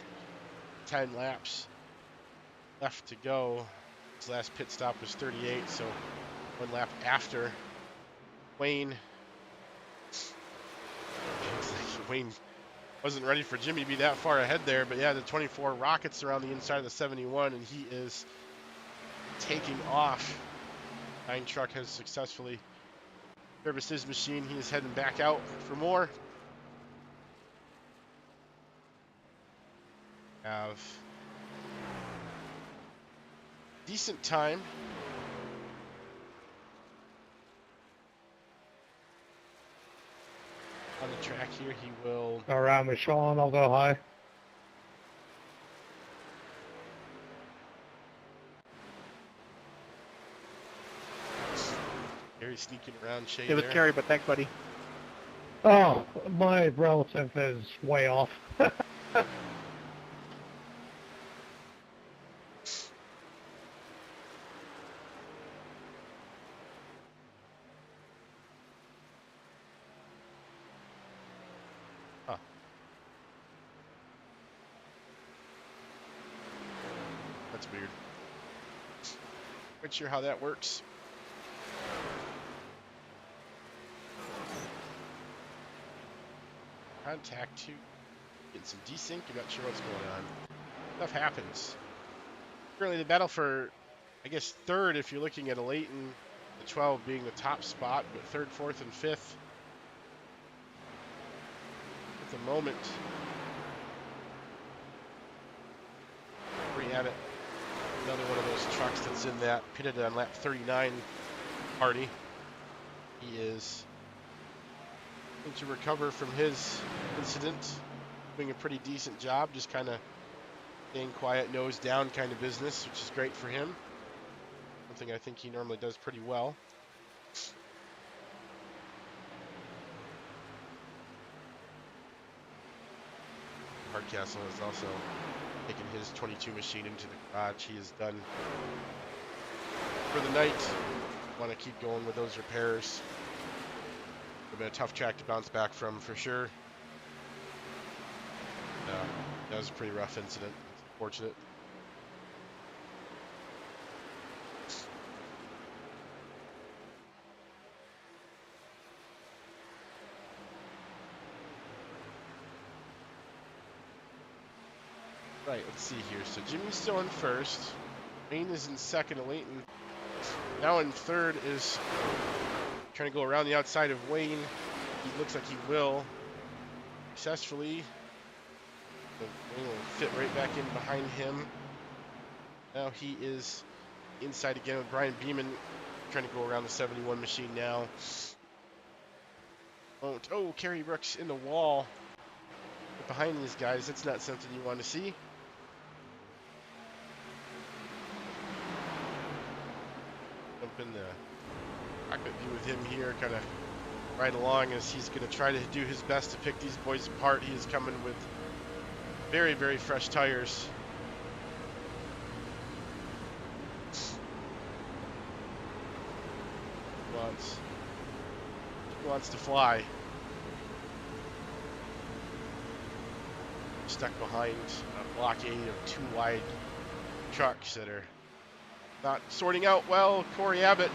10 laps left to go. His last pit stop was 38, so one lap after Wayne. Wayne wasn't ready for Jimmy to be that far ahead there, but yeah, the 24 rockets around the inside of the 71, and he is taking off. 9 truck has successfully serviced his machine. He is heading back out for more. Have decent time. On the track here, he will Go around with Sean, I'll go high. Gary sneaking around Shay It was there. Kerry, but thanks, buddy. Oh, my relative is way off. That's weird. Not sure how that works. Contact 2. Getting some desync. I'm not sure what's going on. Stuff happens. Currently the battle for, I guess, third if you're looking at a Leighton, the 12 being the top spot, but third, fourth, and fifth at the moment. We have it. Another one of those trucks that's in that pitted on lap 39 party. He is going to recover from his incident, doing a pretty decent job, just kind of staying quiet, nose down kind of business, which is great for him. Something I think he normally does pretty well. Hardcastle has also taken his 22 machine into the garage. He is done for the night. Want to keep going with those repairs. It's been a tough track to bounce back from for sure. That was a pretty rough incident. It's unfortunate. Right, let's see here. So Jimmy's still in first. Wayne is in second. Leighton now in third is trying to go around the outside of Wayne. He looks like he will successfully. But Wayne will fit right back in behind him. Now he is inside again with Brian Beeman trying to go around the 71 machine now. Oh, Kerry Brooks in the wall. Get behind these guys. That's not something you want to see. Jump in the cockpit view with him here, kind of right along as he's going to try to do his best to pick these boys apart. He is coming with very, very fresh tires. Wants to fly. Stuck behind a blockade of two wide trucks that are not sorting out well. Corey Abbott,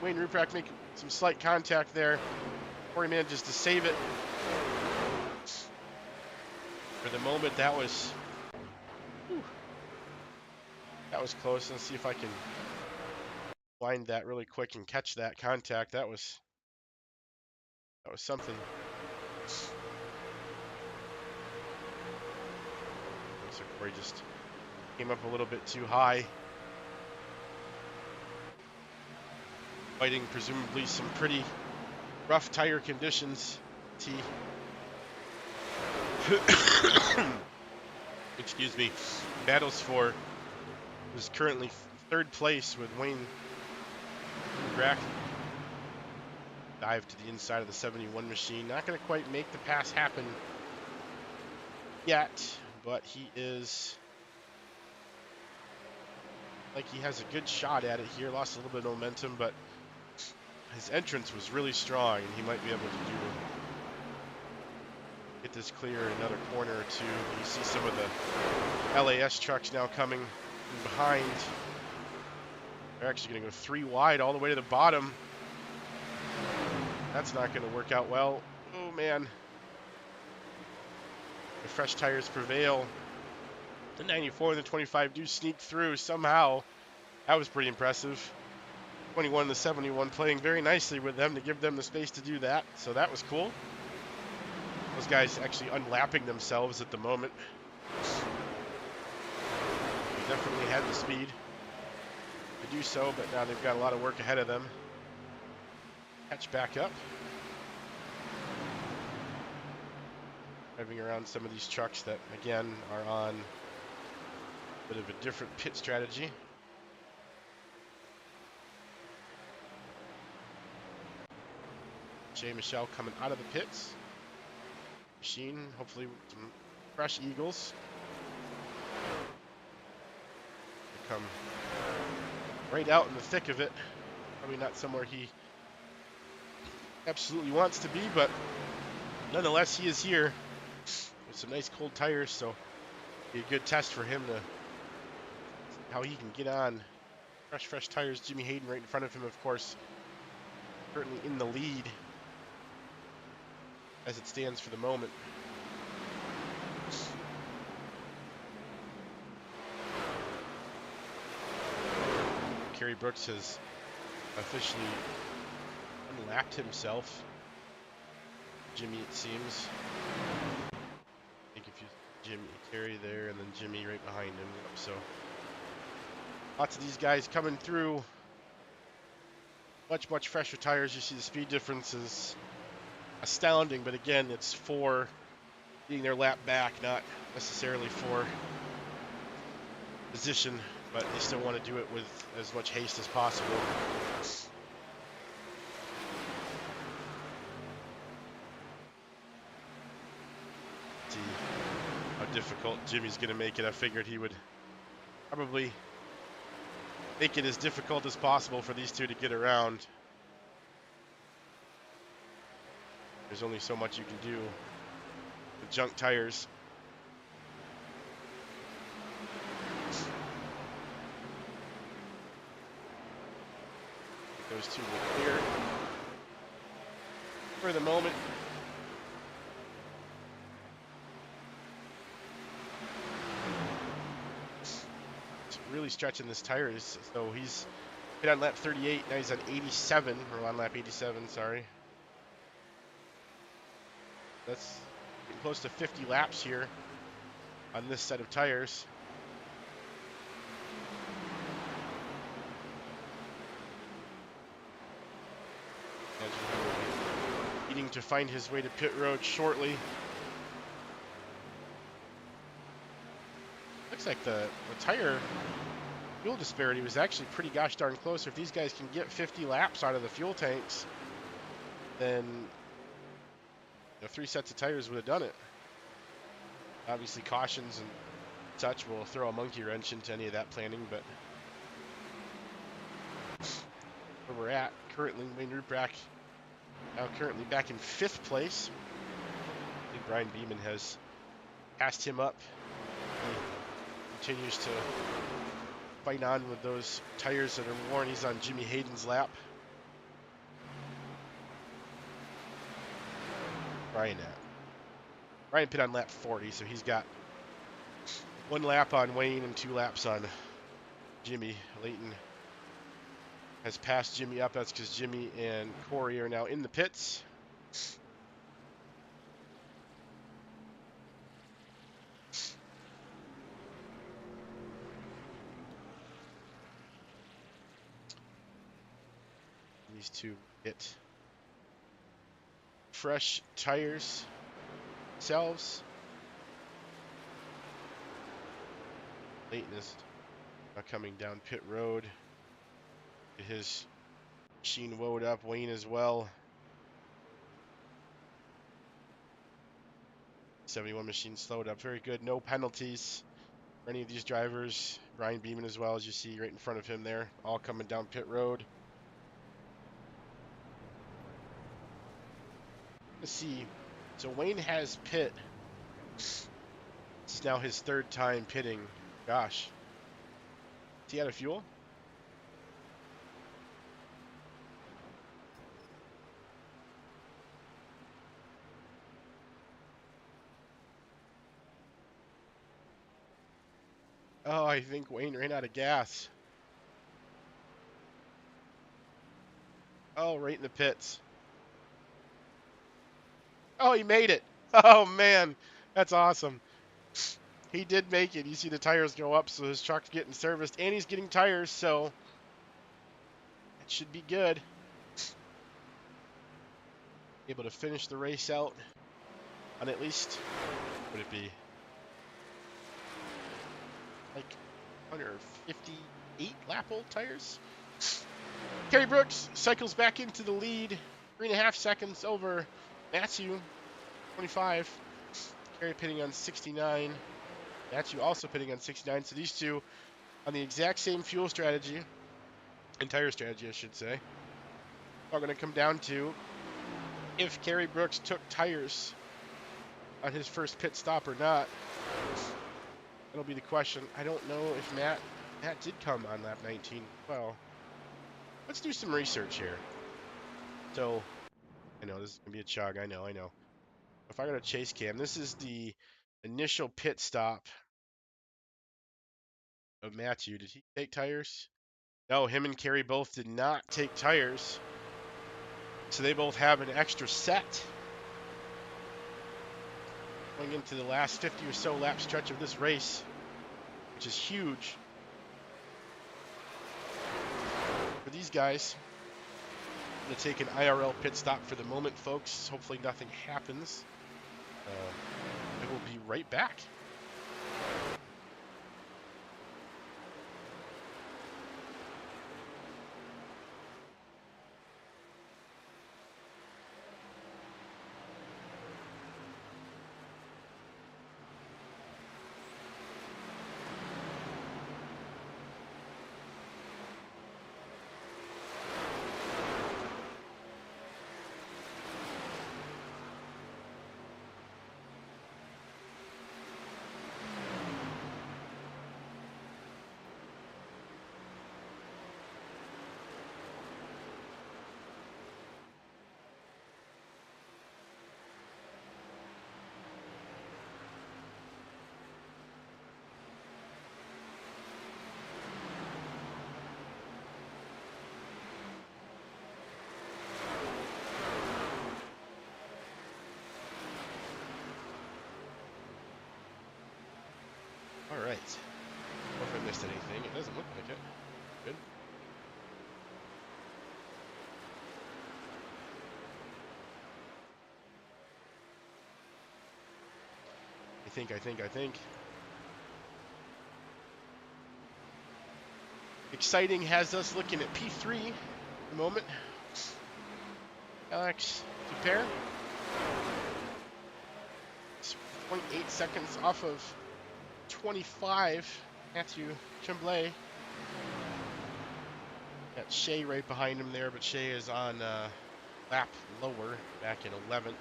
Wayne Ruprecht make some slight contact there. Corey manages to save it. For the moment, that was close. Let's see if I can wind that really quick and catch that contact. That was something. So Corey just came up a little bit too high. Fighting presumably some pretty rough tire conditions. Excuse me. Battles for is currently third place with Wayne Ruprecht. Dive to the inside of the 71 machine. Not going to quite make the pass happen yet, but he is like he has a good shot at it here. Lost a little bit of momentum, but his entrance was really strong, and he might be able to get this clear in another corner or two. You see some of the LAS trucks now coming from behind. They're actually going to go three wide all the way to the bottom. That's not going to work out well. Oh, man. The fresh tires prevail. The 94 and the 25 do sneak through somehow. That was pretty impressive. 21 and the 71 playing very nicely with them to give them the space to do that. So that was cool. Those guys actually unlapping themselves at the moment. They definitely had the speed to do so, but now they've got a lot of work ahead of them. Catch back up. Driving around some of these trucks that, again, are on a bit of a different pit strategy. Jay Michelle coming out of the pits. Machine, hopefully with some fresh Eagles. They come right out in the thick of it. Probably not somewhere he absolutely wants to be, but nonetheless, he is here with some nice cold tires, so be a good test for him to see how he can get on. Fresh tires. Jimmy Hayden right in front of him, of course, currently in the lead as it stands for the moment. Kerry Brooks has officially unlapped himself. Jimmy, it seems. I think if you Jimmy, Kerry there, and then Jimmy right behind him. So lots of these guys coming through. Much fresher tires. You see the speed difference is astounding, but again, it's for getting their lap back, not necessarily for position, but they still want to do it with as much haste as possible. See how difficult Jimmy's going to make it. I figured he would probably make it as difficult as possible for these two to get around. There's only so much you can do with junk tires. Those two will clear for the moment. It's really stretching this tires, so he's been on lap 38, now he's on 87, or on lap 87, sorry. That's getting close to 50 laps here on this set of tires. Needing to find his way to pit road shortly. Looks like the tire fuel disparity was actually pretty gosh darn close. If these guys can get 50 laps out of the fuel tanks, then the 3 sets of tires would have done it. Obviously cautions and such will throw a monkey wrench into any of that planning, but where we're at currently, Wayne Ruprecht now currently back in 5th place. I think Brian Beeman has passed him up. He continues to fight on with those tires that are worn. He's on Jimmy Hayden's lap. Brian pit on lap 40, so he's got 1 lap on Wayne and 2 laps on Jimmy. Layton has passed Jimmy up. That's because Jimmy and Corey are now in the pits. These two get fresh tires themselves. Layton is coming down pit road. Get his machine woed up. Wayne as well. 71 machine slowed up. Very good. No penalties for any of these drivers. Brian Beeman as well, as you see right in front of him there. All coming down pit road. Let's see. So Wayne has pit. This is now his 3rd time pitting. Gosh. Is he out of fuel? Oh, I think Wayne ran out of gas. Oh, right in the pits. Oh, he made it. Oh, man. That's awesome. He did make it. You see the tires go up, so his truck's getting serviced, and he's getting tires, so it should be good. Able to finish the race out on at least, would it be like 158 lap old tires? Kerry Brooks cycles back into the lead, 3.5 seconds over Matthew, 25. Kerry pitting on 69. Matthew also pitting on 69. So these two on the exact same fuel strategy, and tire strategy, I should say, are going to come down to if Kerry Brooks took tires on his first pit stop or not. That'll be the question. I don't know if Matt did come on lap 19. Well, let's do some research here. So, I know this is going to be a chug. I know. If I go to chase cam, this is the initial pit stop of Matthew. Did he take tires? No, him and Kerry both did not take tires. So they both have an extra set. Going into the last 50 or so lap stretch of this race, which is huge for these guys. I'm going to take an IRL pit stop for the moment, folks. Hopefully nothing happens. I will be right back. lost anything. It doesn't look like it. Good. I think. Exciting has us looking at P3 at the moment. Alex Dupere. 0.8 seconds off of 25. Matthew Tremblay. Got Shea right behind him there, but Shea is on lap lower, back in 11th.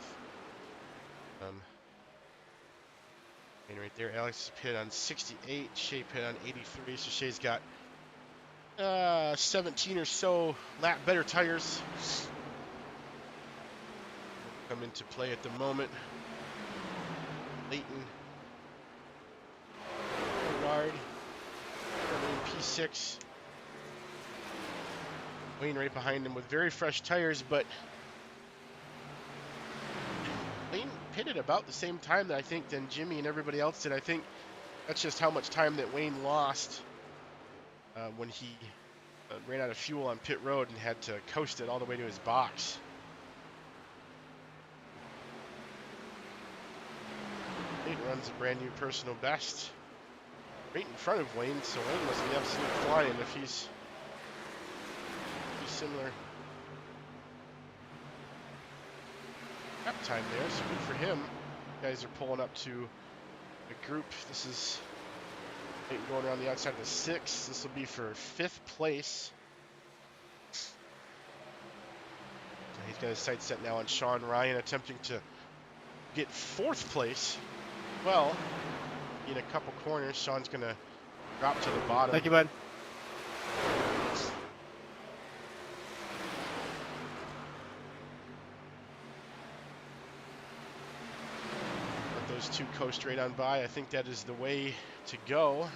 And right there, Alex pit on 68, Shea pit on 83, so Shea's got 17 or so lap better tires come into play at the moment. Leighton, Guard, P6. Wayne right behind him with very fresh tires, but Wayne pitted about the same time that I think than Jimmy and everybody else did. I think that's just how much time that Wayne lost when he ran out of fuel on pit road and had to coast it all the way to his box. Wayne runs a brand new personal best right in front of Wayne, so Wayne must be absolutely flying if he's similar lap time there, so good for him. You guys are pulling up to a group. This is going around the outside of the 6. This will be for 5th place. He's got his sights set now on Sean Ryan, attempting to get 4th place. Well, in a couple corners, Sean's going to drop to the bottom. Thank you, bud. Those two coast right on by. I think that is the way to go.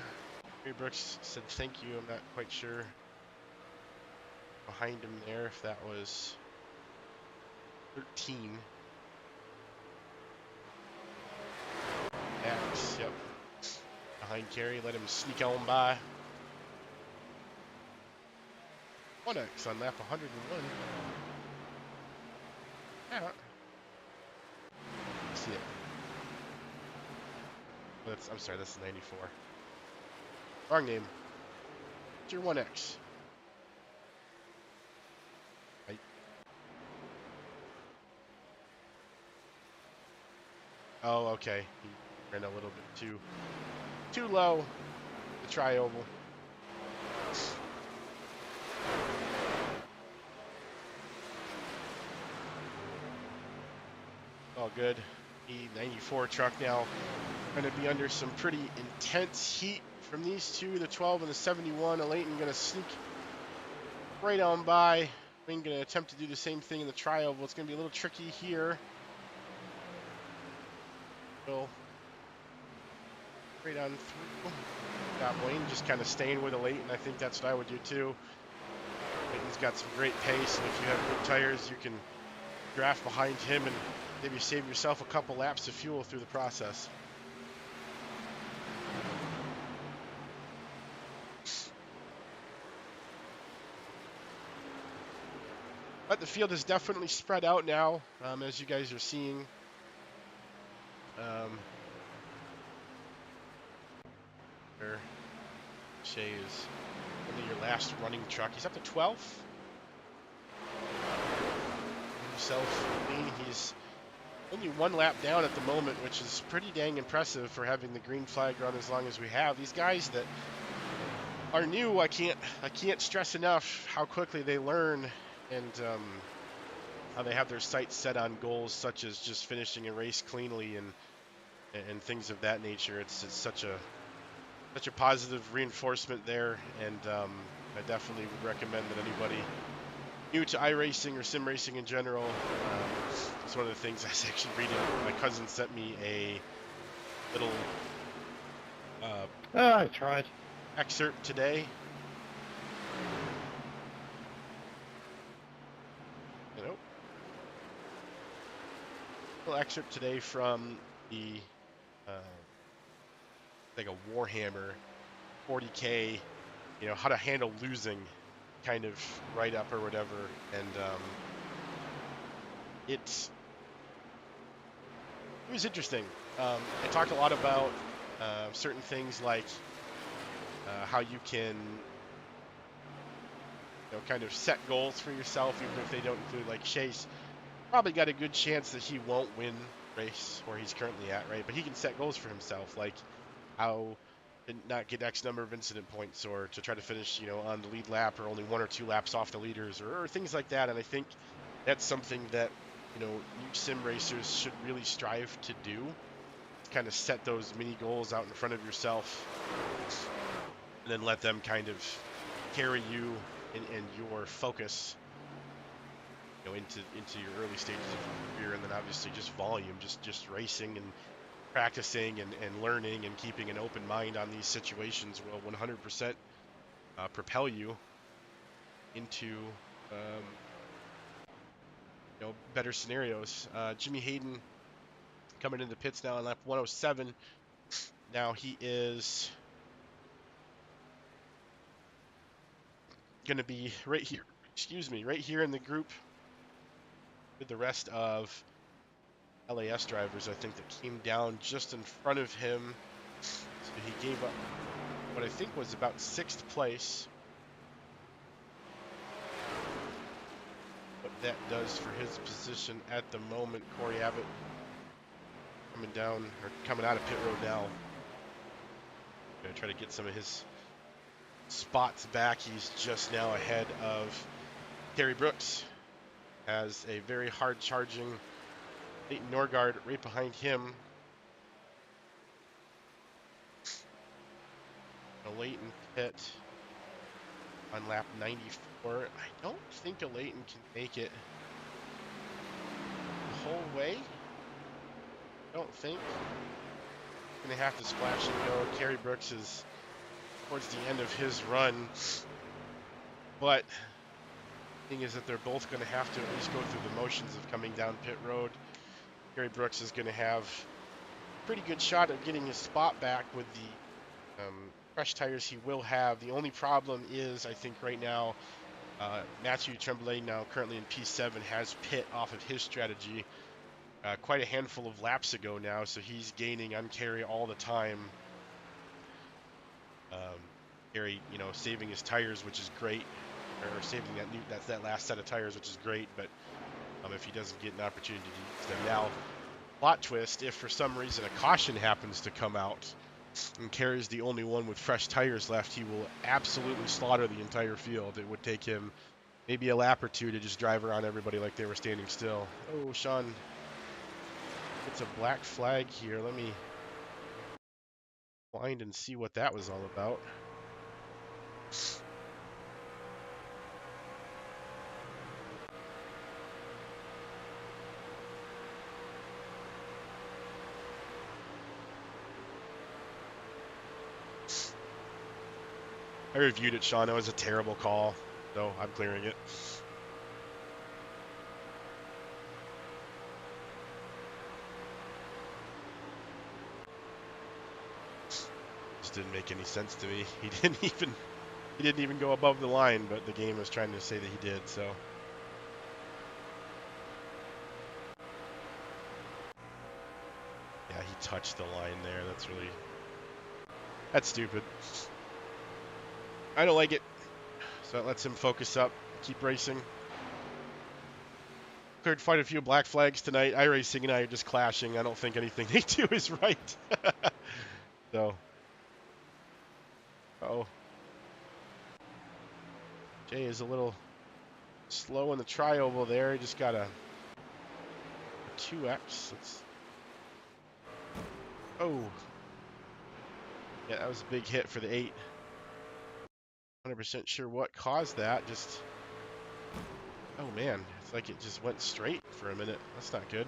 Gary Brooks said thank you. I'm not quite sure behind him there if that was 13. X, yep. Behind Kerry, let him sneak on by. 1X on lap 101. Yeah. See it. I'm sorry, that's 94. Wrong name. It's your 1X. Oh, okay. He ran a little bit too low. The tri-oval. All good. E94 truck now going to be under some pretty intense heat from these two, the 12 and the 71. Leighton going to sneak right on by. Wayne going to attempt to do the same thing in the tri-oval. It's going to be a little tricky here. Right on through. Got Wayne just kind of staying with a Leighton. I think that's what I would do too. Leighton's got some great pace, and if you have good tires, you can draft behind him and maybe save yourself a couple laps of fuel through the process. But the field is definitely spread out now, as you guys are seeing. Shea is only your last running truck. He's up to 12th. Himself, he's only 1 lap down at the moment, which is pretty dang impressive for having the green flag run as long as we have. These guys that are new, I can't stress enough how quickly they learn and how they have their sights set on goals such as just finishing a race cleanly and things of that nature. It's such a positive reinforcement there, and I definitely would recommend that anybody new to iRacing or sim racing in general. It's one of the things I was actually reading. My cousin sent me a little I tried. excerpt today. Nope. Little excerpt today from the like a Warhammer 40K, how to handle losing kind of write up or whatever. And it was interesting. I talked a lot about certain things like how you can kind of set goals for yourself, even if they don't include, like, Chase probably got a good chance that he won't win race where he's currently at, right? But he can set goals for himself, like how to not get X number of incident points, or to try to finish, on the lead lap, or only 1 or 2 laps off the leaders, or things like that. And I think that's something that, new sim racers should really strive to do. Kind of set those mini goals out in front of yourself, and then let them kind of carry you and your focus, into your early stages of your career, and then obviously just volume, just racing and practicing and learning and keeping an open mind on these situations will 100% propel you into better scenarios. Jimmy Hayden coming into the pits now on lap 107. Now he is going to be right here, right here in the group with the rest of LAS drivers, I think, that came down just in front of him. So he gave up what I think was about 6th place. What that does for his position at the moment. Corey Abbott coming out of pit road now. Gonna try to get some of his spots back. He's just now ahead of Terry Brooks. Has a very hard charging Leighton Norgard right behind him. A Leighton pit on lap 94. I don't think a Leighton can make it the whole way. I don't think. Gonna have to splash and go. Terry Brooks is towards the end of his run, but the thing is that they're both going to have to at least go through the motions of coming down pit road. Terry Brooks is going to have a pretty good shot at getting his spot back with the fresh tires he will have. The only problem is, I think right now, Mathieu Tremblay, now currently in P7, has pit off of his strategy quite a handful of laps ago now, so he's gaining on Kerry all the time. Kerry, saving his tires, which is great, or saving that last set of tires, which is great. But if he doesn't get an opportunity to use them now, plot twist: if for some reason a caution happens to come out and Kerry's the only one with fresh tires left, he will absolutely slaughter the entire field. It would take him maybe a lap or two to just drive around everybody like they were standing still. Oh, Sean. It's a black flag here. Let me find and see what that was all about. I reviewed it, Sean. It was a terrible call, so I'm clearing it. Didn't make any sense to me. He didn't even go above the line, but the game was trying to say that he did, so. Yeah, he touched the line there. That's stupid. I don't like it. So it lets him focus up, keep racing. Cleared quite a few black flags tonight. iRacing and I are just clashing. I don't think anything they do is right. So. Uh-oh. Jay is a little slow in the tri-oval there. He just got a 2X. Oh. Yeah, that was a big hit for the 8. 100% sure what caused that. Just. Oh man, it's like it just went straight for a minute. That's not good.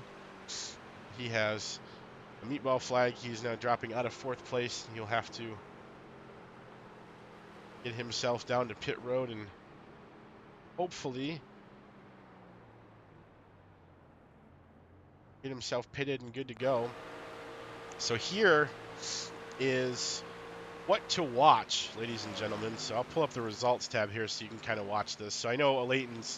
He has a meatball flag. He's now dropping out of 4th place. He'll have to get himself down to pit road and hopefully get himself pitted and good to go. So here is what to watch, ladies and gentlemen. So I'll pull up the results tab here so you can kind of watch this. So I know Leighton's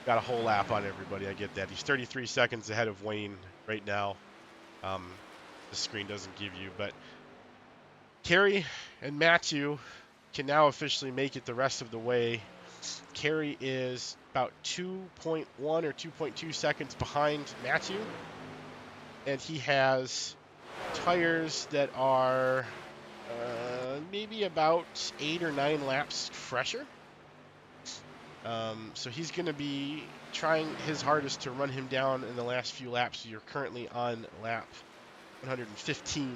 got a whole lap on everybody. I get that. He's 33 seconds ahead of Wayne right now. The screen doesn't give you, but Kerry and Matthew can now officially make it the rest of the way. Kerry is about 2.1 or 2.2 seconds behind Matthew, and he has tires that are maybe about 8 or 9 laps fresher. So he's going to be trying his hardest to run him down in the last few laps. You're currently on lap 115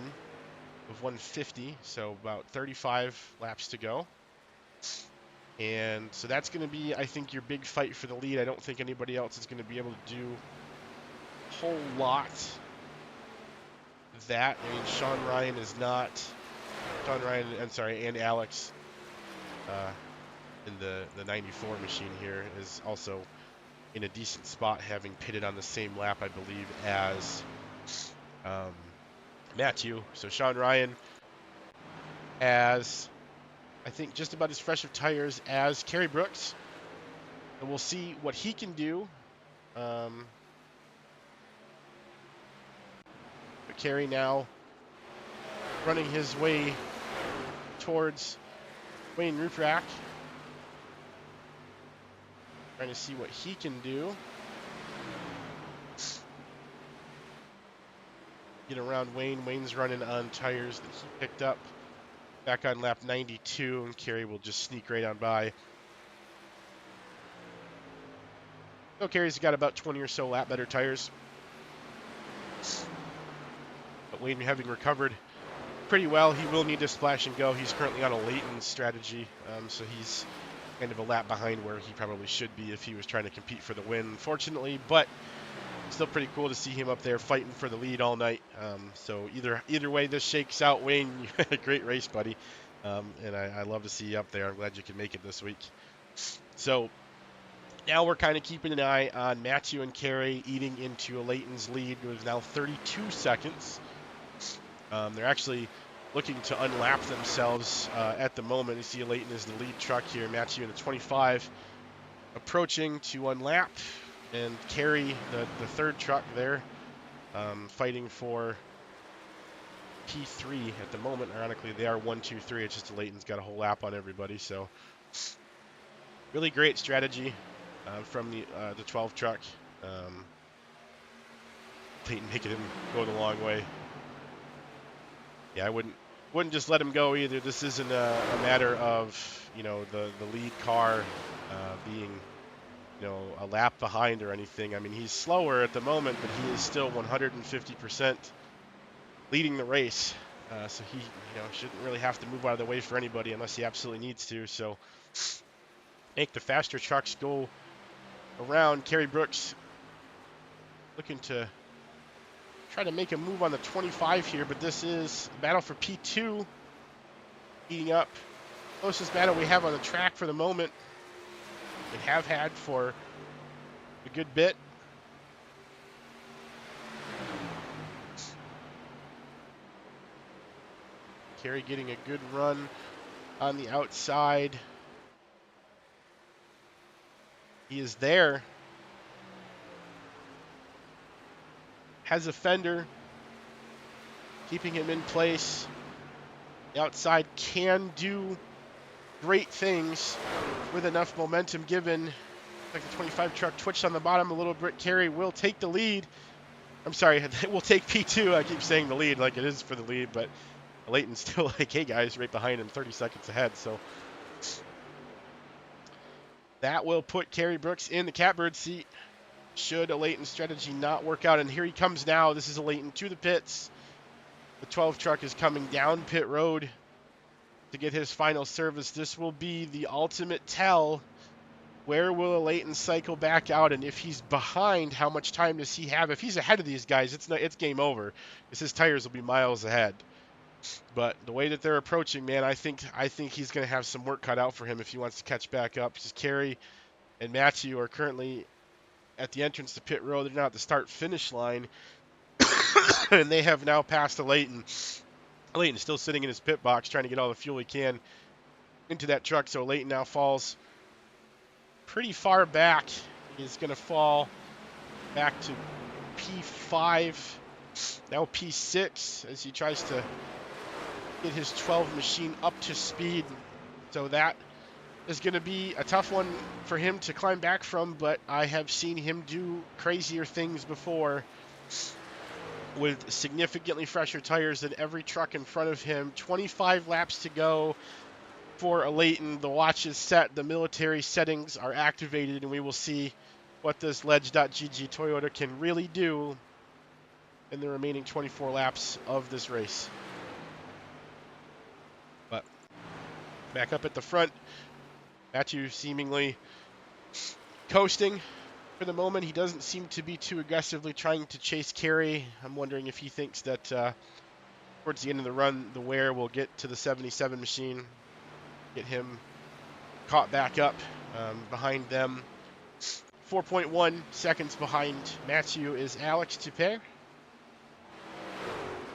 of 150, so about 35 laps to go. And so that's going to be, I think, your big fight for the lead. I don't think anybody else is going to be able to do a whole lot of that. I mean, Sean Ryan is not. Sean Ryan, I'm sorry, and Alex in the 94 machine here is also in a decent spot, having pitted on the same lap, I believe, as Matthew. So Sean Ryan has, I think, just about as fresh of tires as Kerry Brooks. And we'll see what he can do. But Kerry now running his way towards Wayne Ruprack. Trying to see what he can do. Get around Wayne. Wayne's running on tires that he picked up back on lap 92, and Kerry will just sneak right on by. So Kerry's got about 20 or so lap better tires. But Wayne, having recovered pretty well, he will need to splash and go. He's currently on a Leighton strategy, so he's kind of a lap behind where he probably should be if he was trying to compete for the win, unfortunately. But still pretty cool to see him up there fighting for the lead all night. So either way this shakes out, Wayne, you had a great race, buddy. And I love to see you up there. I'm glad you can make it this week. So now we're kind of keeping an eye on Matthew and Kerry eating into a Leighton's lead. It was now 32 seconds. They're actually looking to unlap themselves at the moment. You see Leighton is the lead truck here. Matthew in the 25 approaching to unlap. And Kerry, the third truck there, fighting for P3 at the moment. Ironically, they are 1, 2, 3. It's just Leighton's got a whole lap on everybody. So really great strategy from the 12 truck. Leighton making him go the long way. Yeah, I wouldn't just let him go either. This isn't a matter of, you know, the lead car being, you know, a lap behind or anything. I mean, he's slower at the moment, but he is still 150% leading the race. So he, you know, shouldn't really have to move out of the way for anybody unless he absolutely needs to. So make the faster trucks go around. Kerry Brooks looking to try to make a move on the 25 here, but this is a battle for P2 heating up. Closest battle we have on the track for the moment. We have had for a good bit. Kerry getting a good run on the outside. He is there. Has a fender, keeping him in place. The outside can do great things with enough momentum given. Like the 25 truck twitched on the bottom a little bit. Kerry will take the lead. I'm sorry, we'll take P2. I keep saying the lead like it is for the lead, but Leighton's still like, hey guys, right behind him, 30 seconds ahead. So that will put Kerry Brooks in the catbird seat should a Leighton strategy not work out. And here he comes now. This is a Leighton to the pits. The 12 truck is coming down pit road to get his final service. This will be the ultimate tell. Where will a Leighton cycle back out? And if he's behind, how much time does he have? If he's ahead of these guys, it's game over, because his tires will be miles ahead. But the way that they're approaching, man, I think he's going to have some work cut out for him if he wants to catch back up. Because Kerry and Matthew are currently at the entrance to pit road. They're now at the start-finish line, and they have now passed the Leighton. Leighton's still sitting in his pit box trying to get all the fuel he can into that truck, so Leighton now falls pretty far back. He's going to fall back to P5, now P6, as he tries to get his 12 machine up to speed. So that is going to be a tough one for him to climb back from, but I have seen him do crazier things before with significantly fresher tires than every truck in front of him. 25 laps to go for a Leighton. The watch is set, the military settings are activated, and we will see what this Ledge.gg Toyota can really do in the remaining 24 laps of this race. But back up at the front, Matthew seemingly coasting for the moment. He doesn't seem to be too aggressively trying to chase Kerry. I'm wondering if he thinks that towards the end of the run, the wear will get to the 77 machine, get him caught back up behind them. 4.1 seconds behind Matthew is Alex Tuppe.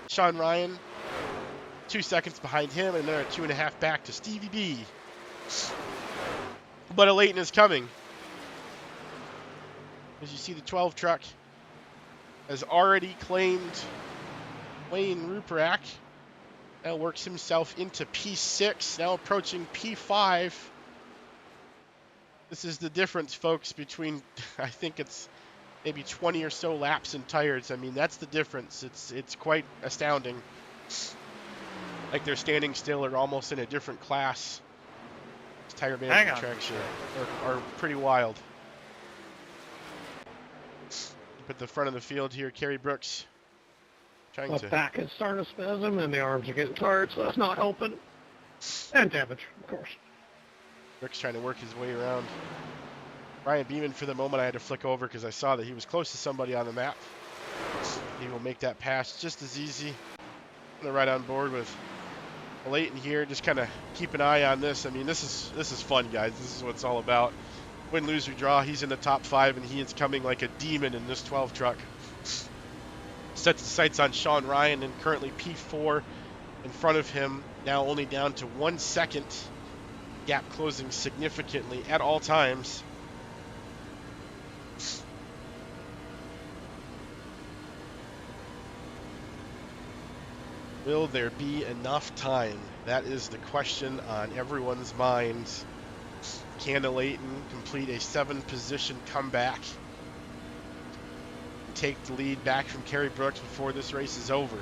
Sean Ryan, 2 seconds behind him, and another 2.5 back to Stevie B. But a Leighton is coming. As you see, the 12 truck has already claimed Wayne Ruperak. Now works himself into P6, now approaching P5. This is the difference, folks, between, I think it's maybe 20 or so laps in tires. I mean, that's the difference. It's quite astounding. Like they're standing still or almost in a different class. These tire management tracks are pretty wild. Up at the front of the field here, Kerry Brooks trying The to... back is starting to spasm, and the arms are getting tired, so that's not helping. And damage, of course. Brooks trying to work his way around Ryan Beeman. For the moment, I had to flick over because I saw that he was close to somebody on the map. He will make that pass just as easy. I'm right on board with Leighton here. Just kind of keep an eye on this. I mean, this is fun, guys. This is what it's all about. Win, lose, or draw. He's in the top 5, and he is coming like a demon in this 12 truck. Sets the sights on Sean Ryan, and currently P4 in front of him. Now only down to 1 second. Gap closing significantly at all times. Will there be enough time? That is the question on everyone's minds. Can Leighton complete a 7-position comeback? Take the lead back from Kerry Brooks before this race is over.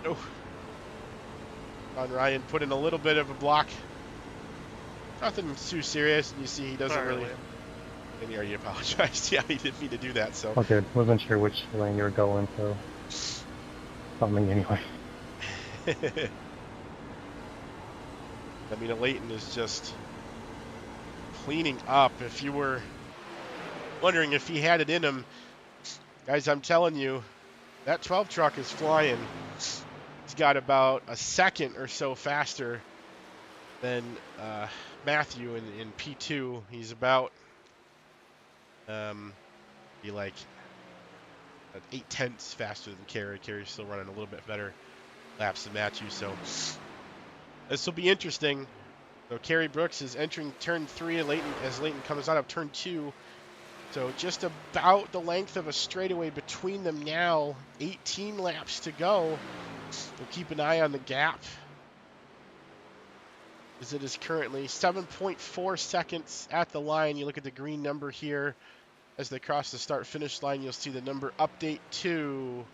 Oh. Sean Ryan put in a little bit of a block. Nothing too serious, and you see he doesn't really... And he already apologized. Yeah, he didn't mean to do that, so... Okay, wasn't sure which lane you were going, so... Something anyway. I mean, Leighton is just cleaning up. If you were wondering if he had it in him, guys, I'm telling you, that 12 truck is flying. He's got about a second or so faster than Matthew in P2. He's about be like 8/10 faster than Kerry. Kerry's still running a little bit better laps than Matthew, so this will be interesting. So Kerry Brooks is entering turn 3 as Leighton comes out of turn 2. So just about the length of a straightaway between them now. 18 laps to go. We'll keep an eye on the gap, as it is currently 7.4 seconds at the line. You look at the green number here. As they cross the start-finish line, you'll see the number update to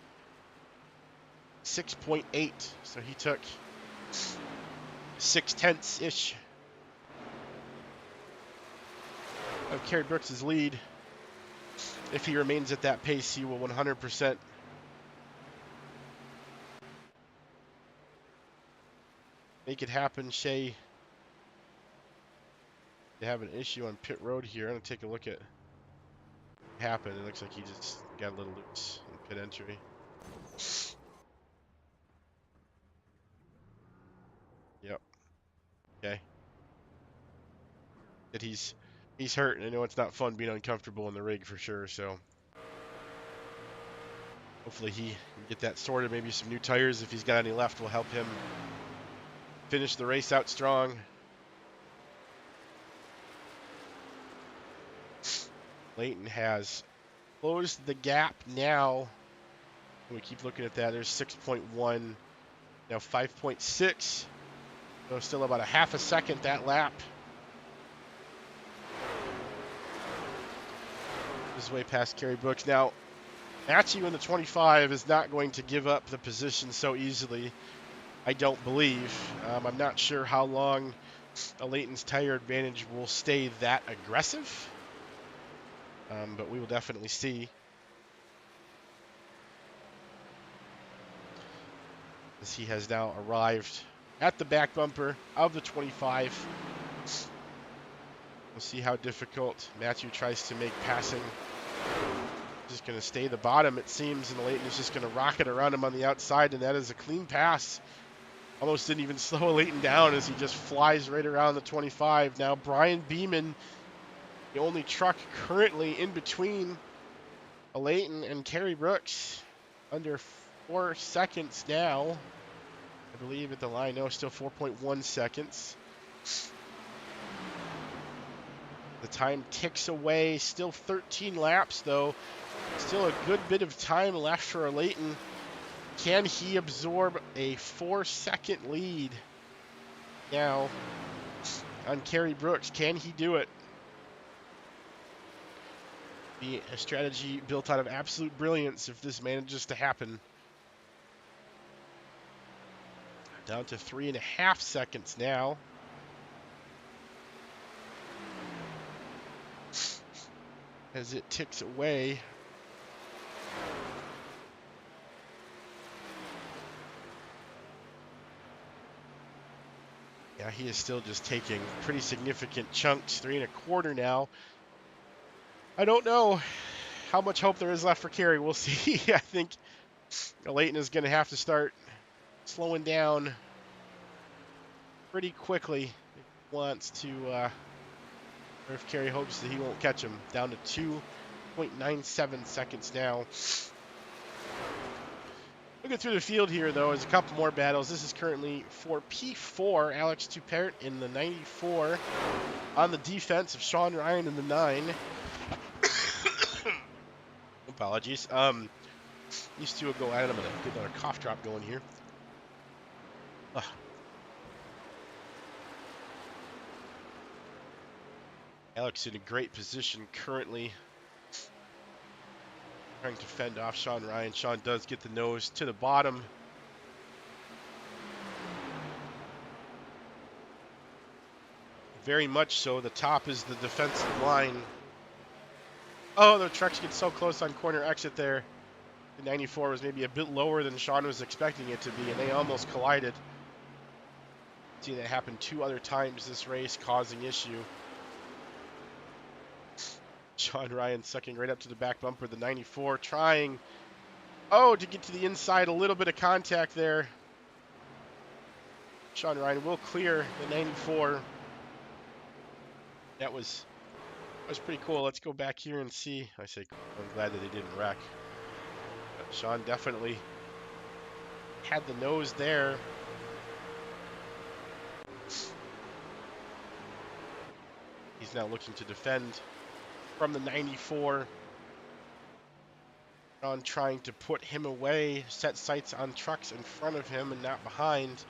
6.8. So he took 0.6-ish of Kerry Brooks' lead. If he remains at that pace, he will 100% make it happen. Shea, they have an issue on pit road here. I'm going to take a look at what happened. It looks like he just got a little loose in pit entry. Yep. Okay. That he's hurt, and I know it's not fun being uncomfortable in the rig for sure, so Hopefully he can get that sorted. Maybe some new tires, if he's got any left, will help him finish the race out strong. Layton has closed the gap now. We keep looking at that. There's 6.1, now 5.6. So still about a half a second that lap. This is way past Kerry Brooks. Now, Matthew in the 25 is not going to give up the position so easily, I don't believe. I'm not sure how long Layton's tire advantage will stay that aggressive, but we will definitely see. As he has now arrived at the back bumper of the 25. We'll see how difficult Matthew tries to make passing. Just going to stay the bottom, it seems, and Layton is just going to rocket around him on the outside, and that is a clean pass. Almost didn't even slow Layton down as he just flies right around the 25. Now Brian Beeman, the only truck currently in between Layton and Kerry Brooks, under 4 seconds now. I believe at the line, no, still 4.1 seconds. The time ticks away, still 13 laps though. Still a good bit of time left for Layton. Can he absorb a 4-second lead now on Kerry Brooks? Can he do it? Be a strategy built out of absolute brilliance if this manages to happen. Down to 3.5 seconds now. As it ticks away. Yeah, he is still just taking pretty significant chunks. 3.25 now. I don't know how much hope there is left for Kerry. We'll see. I think Layton is going to have to start slowing down pretty quickly if he wants to, or if Kerry hopes that he won't catch him. Down to 2.97 seconds now. Looking through the field here, though, is a couple more battles. This is currently for P4, Alex Tupert in the 94. On the defense of Sean Ryan in the 9. Apologies. These two will go at it. I'm going to get another cough drop going here. Ugh. Alex in a great position currently. Trying to fend off Sean Ryan. Sean does get the nose to the bottom. Very much so. The top is the defensive line. Oh, the trucks get so close on corner exit there. The 94 was maybe a bit lower than Sean was expecting it to be, and they almost collided. See that happen 2 other times this race, causing issue. Sean Ryan sucking right up to the back bumper, the 94, trying, to get to the inside, a little bit of contact there. Sean Ryan will clear the 94. That was pretty cool. Let's go back here and see. I say I'm glad that they didn't wreck. But Sean definitely had the nose there. He's now looking to defend from the 94. On trying to put him away, set sights on trucks in front of him and not behind.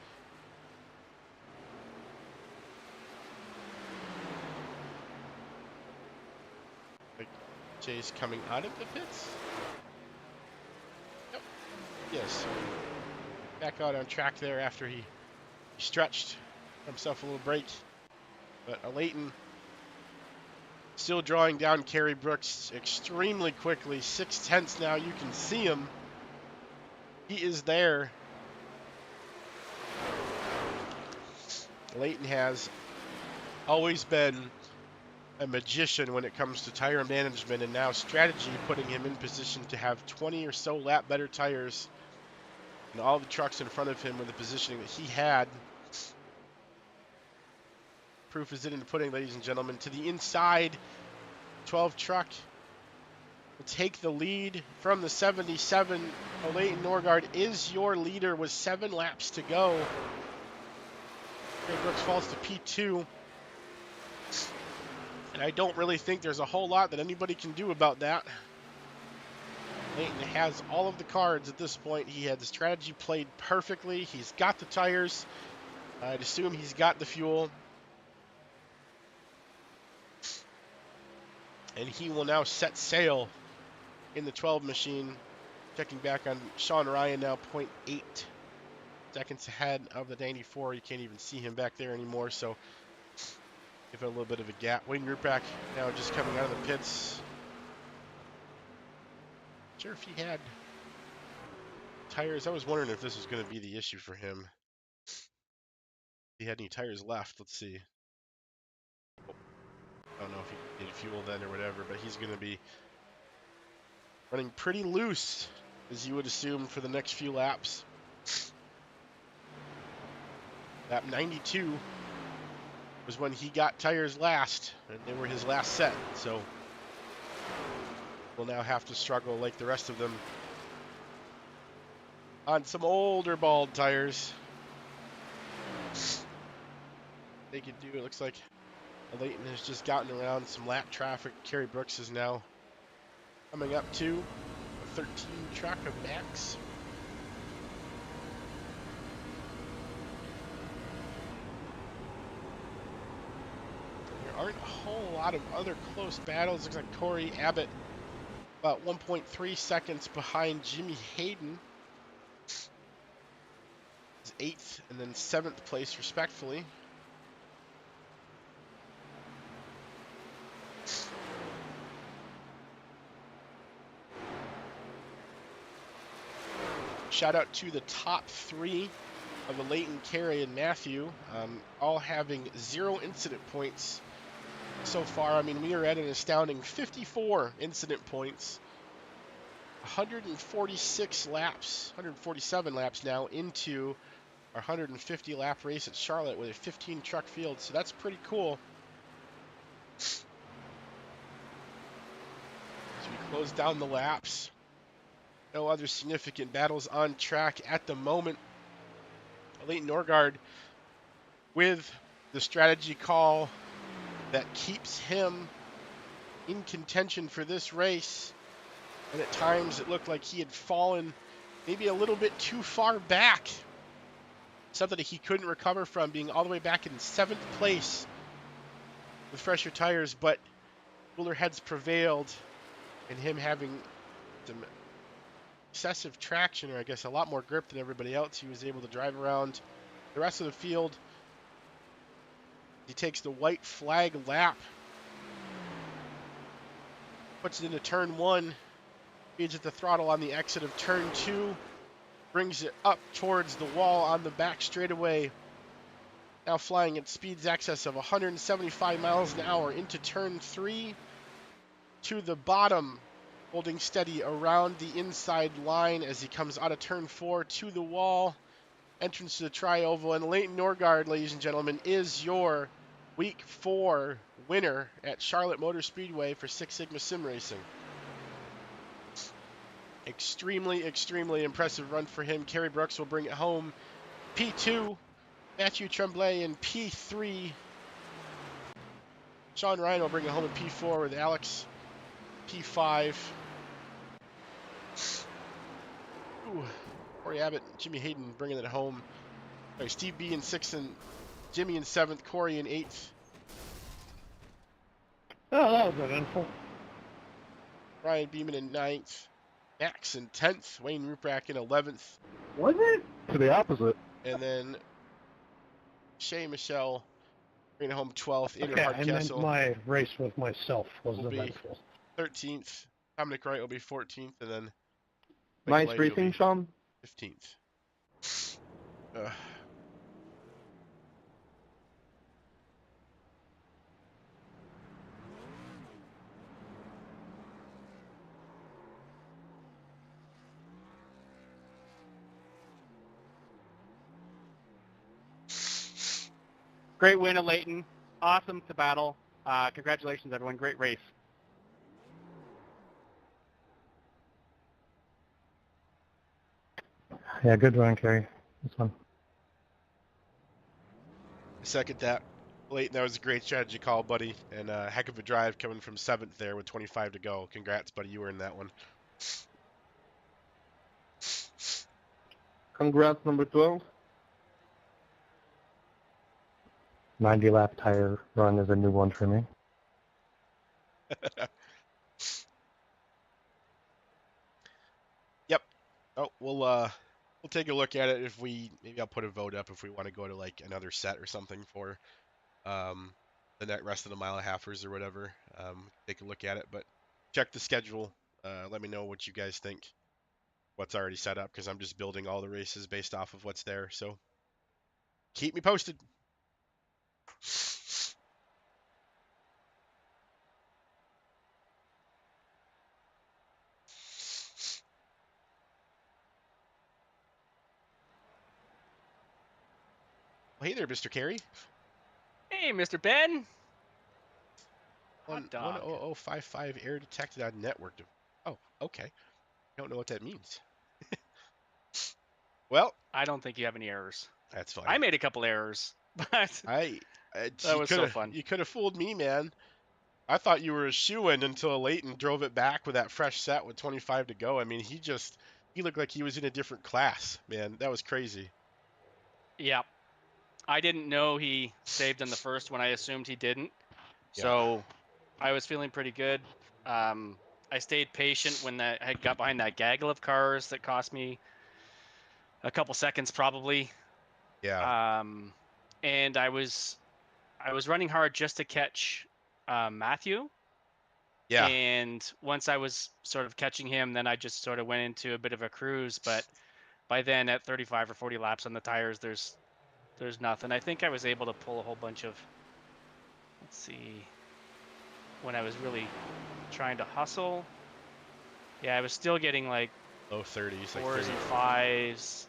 Like Jay's coming out of the pits. Yep. Yes. Back out on track there after he stretched himself a little break. But Layton still drawing down Kerry Brooks extremely quickly. 6/10 now. You can see him. He is there. Layton has always been a magician when it comes to tire management, and now strategy putting him in position to have 20 or so lap better tires and all the trucks in front of him with the positioning that he had. Proof is in the pudding, ladies and gentlemen. To the inside, 12 truck take the lead from the 77. Leighton Norgard is your leader with 7 laps to go. Trey Brooks falls to P2. And I don't really think there's a whole lot that anybody can do about that. Leighton has all of the cards at this point. He had the strategy played perfectly. He's got the tires. I'd assume he's got the fuel. And he will now set sail in the 12 machine. Checking back on Sean Ryan now, 0.8 seconds ahead of the 94. You can't even see him back there anymore, so give it a little bit of a gap. Wayne Rupak now just coming out of the pits. Not sure if he had tires. I was wondering if this was going to be the issue for him. If he had any tires left. Let's see. I don't know if he did fuel then or whatever, but he's going to be running pretty loose, as you would assume, for the next few laps. Lap 92 was when he got tires last, and they were his last set, so we'll now have to struggle like the rest of them on some older bald tires. They could do, it looks like Leighton has just gotten around some lap traffic. Kerry Brooks is now coming up to a 13 track of Max. There aren't a whole lot of other close battles. Looks like Corey Abbott about 1.3 seconds behind Jimmy Hayden. Is 8th and then 7th place respectfully. Shout out to the top 3 of the Leighton, Kerry, and Matthew, all having 0 incident points so far. I mean, we are at an astounding 54 incident points. 146 laps, 147 laps now into our 150 lap race at Charlotte with a 15 truck field, so that's pretty cool. As we close down the laps, no other significant battles on track at the moment. Leighton Norgard with the strategy call that keeps him in contention for this race. And at times it looked like he had fallen maybe a little bit too far back. Something that he couldn't recover from, being all the way back in 7th place with fresher tires, but cooler heads prevailed, and him having some excessive traction, or I guess a lot more grip than everybody else, he was able to drive around the rest of the field. He takes the white flag lap, puts it into turn 1, speeds at the throttle on the exit of turn 2, brings it up towards the wall on the back straightaway. Now flying at speeds excess of 175 miles an hour into turn 3, to the bottom, holding steady around the inside line as he comes out of turn 4 to the wall. Entrance to the tri-oval, and Leighton Norgard, ladies and gentlemen, is your Week 4 winner at Charlotte Motor Speedway for Six Sigma Sim Racing. Extremely, extremely impressive run for him. Kerry Brooks will bring it home. P2, Matthew Tremblay in P3. Sean Ryan will bring it home in P4 with Alex P5. Ooh. Corey Abbott, Jimmy Hayden bringing it home. Sorry, Steve B in 6th and Jimmy in 7th, Corey in 8th. Oh, that was eventful. Ryan Beeman in 9th. Max in 10th. Wayne Rupak in 11th. Was it? To the opposite. And then Shea Michelle bringing it home 12th. Andrew Okay, I meant Hardcastle my race with myself was will be eventful. 13th. Dominic Wright will be 14th. And then Nice Michael Lighty will racing, be Sean. 15th. Great win at Leighton. Awesome to battle. Congratulations, everyone. Great race. Yeah, good run, Kerry. This one. Second that. Leighton, that was a great strategy call, buddy, and a heck of a drive coming from 7th there with 25 to go. Congrats, buddy. You earned that one. Congrats, number 12. 90 lap tire run is a new one for me. Yep. Oh, we'll take a look at it if maybe I'll put a vote up if we want to go to like another set or something for the rest of the mile and halfers or whatever. Take a look at it, but check the schedule. Let me know what you guys think. What's already set up, because I'm just building all the races based off of what's there. So keep me posted. Well, hey there, Mr. Carey. Hey, Mr. Ben. Hot dog. 10055 error detected on network. Oh, okay. I don't know what that means. Well, I don't think you have any errors. That's fine. I made a couple errors, but that was so fun. You could have fooled me, man. I thought you were a shoo-in until Leighton drove it back with that fresh set with 25 to go. I mean, he looked like he was in a different class, man. That was crazy. Yeah. I didn't know he saved in the first when I assumed he didn't. So I was feeling pretty good. I stayed patient when I had got behind that gaggle of cars that cost me a couple seconds probably. Yeah. And I was running hard just to catch Matthew. Yeah. And once I was sort of catching him, then I just sort of went into a bit of a cruise. But by then, at 35 or 40 laps on the tires, there's nothing. I think I was able to pull a whole bunch of, let's see, when I was really trying to hustle. Yeah, I was still getting like low 30s, fours and fives,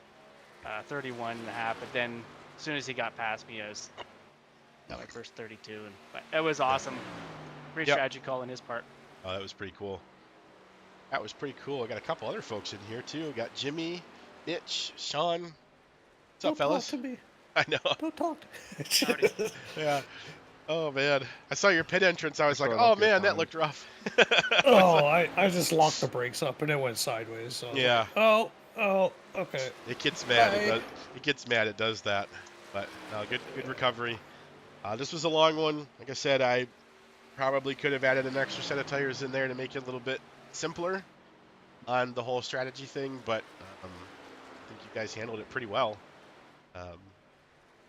31 and a half. But then as soon as he got past me, I was got my first 32, and it was awesome. Great strategy call on his part. Oh, that was pretty cool. That was pretty cool. I got a couple other folks in here too. Got Jimmy, Mitch, Sean. What's up, fellas? Don't talk to me. I know. Don't talk to me. Yeah. Oh man, I saw your pit entrance. I was like, oh man, that looked rough. I just locked the brakes up and it went sideways. So yeah. Like, oh, okay. It gets mad. It gets mad. It does that. But no, good recovery. This was a long one. Like I said, I probably could have added an extra set of tires in there to make it a little bit simpler on the whole strategy thing. But I think you guys handled it pretty well.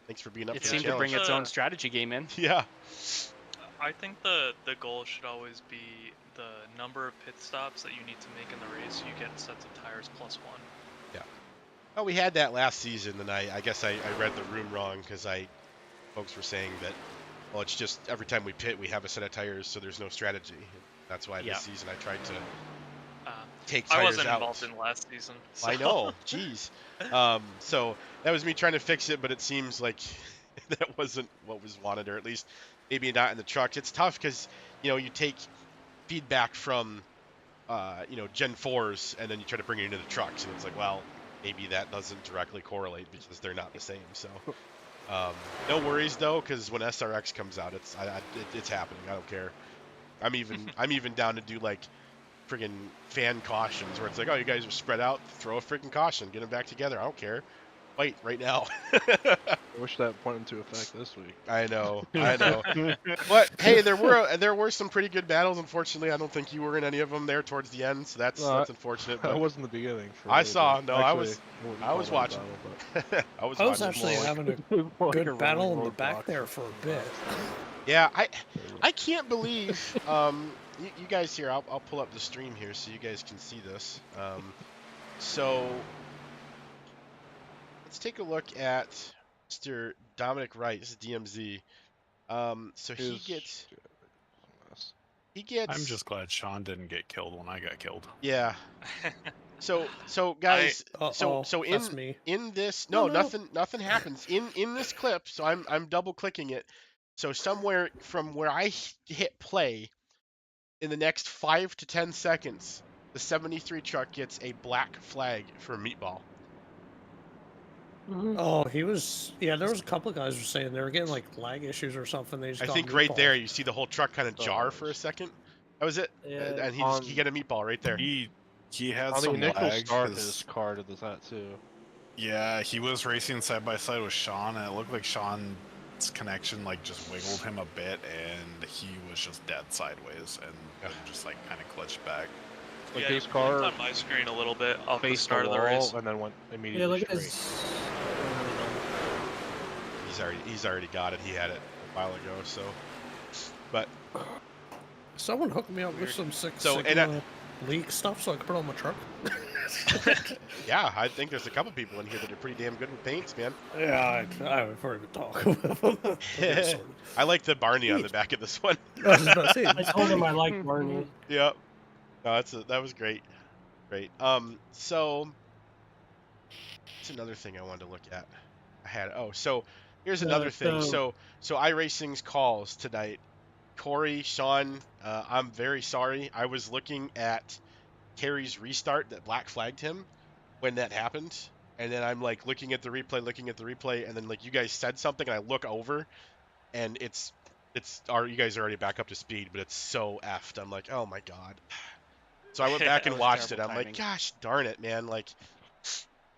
Thanks for being up for the challenge. It seemed to bring its own strategy game in. Yeah. I think the goal should always be the number of pit stops that you need to make in the race. You get sets of tires plus one. Yeah. Well, we had that last season, and I guess I read the room wrong because folks were saying that, well, it's just every time we pit, we have a set of tires, so there's no strategy. That's why this season I tried to take tires out. I wasn't involved in last season. So. I know. Jeez. So that was me trying to fix it, but it seems like that wasn't what was wanted, or at least maybe not in the trucks. It's tough because, you take feedback from, Gen 4s, and then you try to bring it into the trucks, and it's like, well, maybe that doesn't directly correlate because they're not the same. So no worries, though, because when SRX comes out, it's happening. I don't care. I'm even down to do, like, friggin' fan cautions where it's like, oh, you guys are spread out, throw a friggin' caution, get them back together. I don't care. Fight right now. I wish that went into effect this week. I know. But hey, there were some pretty good battles. Unfortunately, I don't think you were in any of them there towards the end, so that's unfortunate. But I was in the beginning. I saw. No, actually, I was watching. Battle, I was actually having a good battle in the back there for a bit. Yeah, I can't believe. You guys here, I'll pull up the stream here so you guys can see this. So let's take a look at Mr. Dominic Wright. This is DMZ. So he gets. I'm just glad Sean didn't get killed when I got killed. Yeah. So guys, so in this, nothing happens in this clip. So I'm double clicking it. So somewhere from where I hit play, in the next 5 to 10 seconds, the 73 truck gets a black flag for Meatball. Oh, he was. Yeah, there was a couple of guys were saying they were getting like lag issues or something. They just I got think right there meatballed. you see the whole truck kind of jar for a second. That was it. Yeah. And he got a meatball right there. He had On the some initial lag. start, 'cause- his car did that too. Yeah, he was racing side by side with Sean, and it looked like Sean's connection like just wiggled him a bit, and he was just dead sideways, and then just like kind of glitched back. Like yeah, his he car blinked on my screen a little bit off the faced start the of the wall race. and then went Yeah, immediately look at straight. his. He's already got it. He had it a while ago. So, but Someone hooked me up with some Six So, and Sigma leak stuff so I could put on my truck. yeah, I think there's a couple people in here that are pretty damn good with paints, man. Yeah, I've heard him talk about them. I like the Barney on the back of this one. I was about to say, I told him I liked Barney. Yep. No, that was great. Great. So that's another thing I wanted to look at. So here's another thing. So iRacing's calls tonight. Corey, Sean, I'm very sorry. I was looking at Kerry's restart that black flagged him when that happened. And then I'm like looking at the replay, and then like you guys said something, and I look over, and you guys are already back up to speed, but it's so effed. I'm like, oh my god. So I went back That and was watched it. terrible I'm like, timing. gosh darn it, man. Like,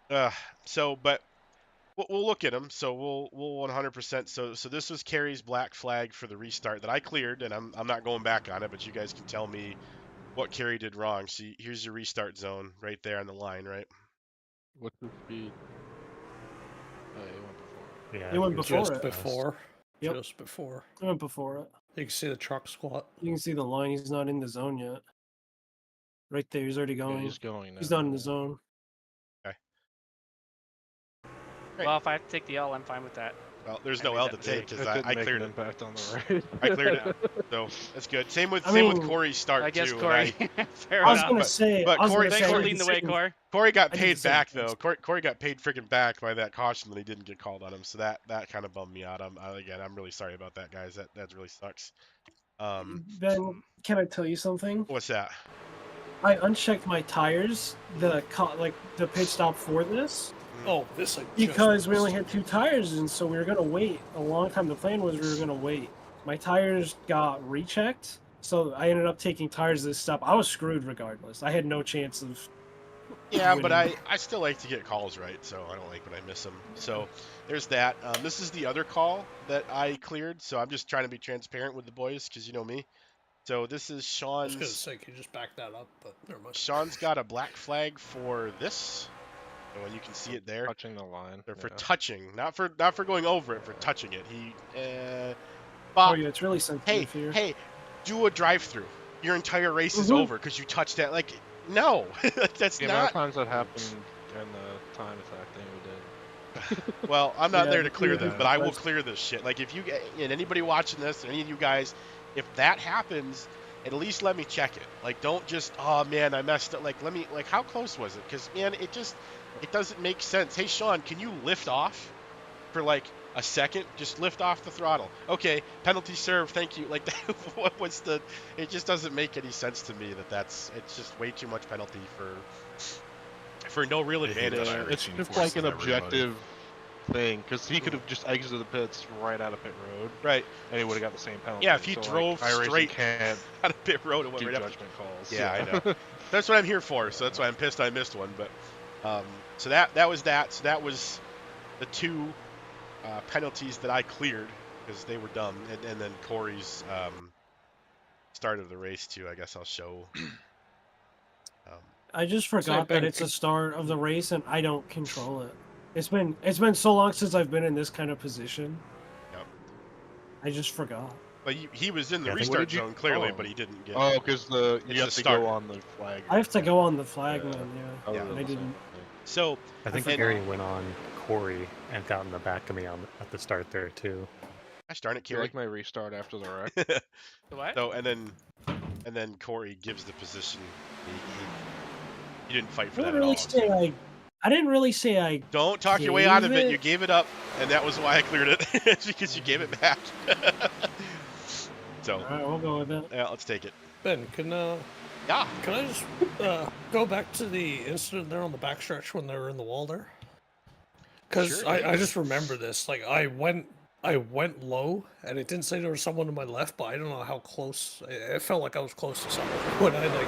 but we'll look at them. So we'll 100%. So this was Kerry's black flag for the restart that I cleared, and I'm not going back on it. But you guys can tell me what Kerry did wrong. See, here's your restart zone right there on the line, right? What's the speed? Oh, he went before. Yeah, He went before just it. before. Yep. Just before. He went before it. You can see the truck squat. You can see the line. He's not in the zone yet. Right there. He's already going. Yeah, he's going now. He's not in the zone. Okay. Well, if I have to take the L, I'm fine with that. Well, there's I no made L that to mistake. take because That didn't I make cleared an it. impact on the race. I cleared it, so that's good. Same with mean, Corey's start I guess too. Corey. Fair I was enough. gonna say. but I was Corey- gonna Thanks say, for I did leading the way, same- Corey. Corey got I did paid the same back thing. though. Corey got paid freaking back by that caution that he didn't get called on him. So that kind of bummed me out. I'm really sorry about that, guys. That really sucks. Ben, can I tell you something? What's that? I unchecked my tires, the pit stop for this, Oh, this I just because we missed. only had 2 tires, and so we were gonna wait a long time. The plan was we were gonna wait. My tires got rechecked, so I ended up taking tires this stop. I was screwed regardless. I had no chance of. Yeah, but winning. I still like to get calls right, so I don't like when I miss them. So there's that. This is the other call that I cleared, so I'm just trying to be transparent with the boys because you know me. So this is I was Sean's. gonna say, can you just back that up? But never mind. Sean's got a black flag for this, and you can see it there. Touching the line. Or for yeah. touching, not for going over it, for touching it. Oh Bob, yeah, it's really sensitive here. hey, do a drive-through. Your entire race is over because you touched that. Like, no, that's The amount not. of times that happened during the time attack thing we did. Well, I'm not Yeah, there to clear yeah, this, but I will that's- clear this shit. Like, if you and anybody watching this, any of you guys, if that happens, at least let me check it. Like, don't just, oh man, I messed up. Like, how close was it? Because man, it doesn't make sense. Hey, Sean, can you lift off for like a second? Just lift off the throttle. Okay, penalty serve. Thank you. Like, what was the? It just doesn't make any sense to me it's just way too much penalty for no real advantage. that It's iRacing just forces like an everybody. objective thing because he could have just exited the pits right out of pit road, Right. and he would have got the same penalty. Yeah, if he So, drove like, iRacing straight can't out of pit road and went do right up. judgment calls. Yeah, I know. That's what I'm here for. So that's why I'm pissed I missed one. But so that was that. So that was the 2 penalties that I cleared because they were dumb. And then Corey's start of the race too. I guess I'll show. I just forgot Ben, that it's the start of the race and I don't control it. It's been so long since I've been in this kind of position. Yep. I just forgot. But he was in the Yeah, I think- restart What did you- zone clearly, oh. but he didn't get. Oh, because you It's have the to start. go on the flag. I have to go on the flag, Yeah. man. I Yeah, would've I done the same didn't. thing. So I think and- Gary went on Corey and got in the back of me at the start there too. gosh darn it, Do you Kerry. like my restart after the wreck? The what? So and then Corey gives the position. He didn't fight for I that didn't at all. really say I didn't really say I. Don't talk your way out of Gave it. it? You gave it up, and that was why I cleared it. It's because you gave it back. So All right, we'll go with it. yeah, let's take it. Ben, can Yeah. I just go back to the incident there on the backstretch when they were in the wall there? Because Sure, I anything. just remember this. Like I went low, and it didn't say there was someone to my left, but I don't know how close. It felt like I was close to someone when I like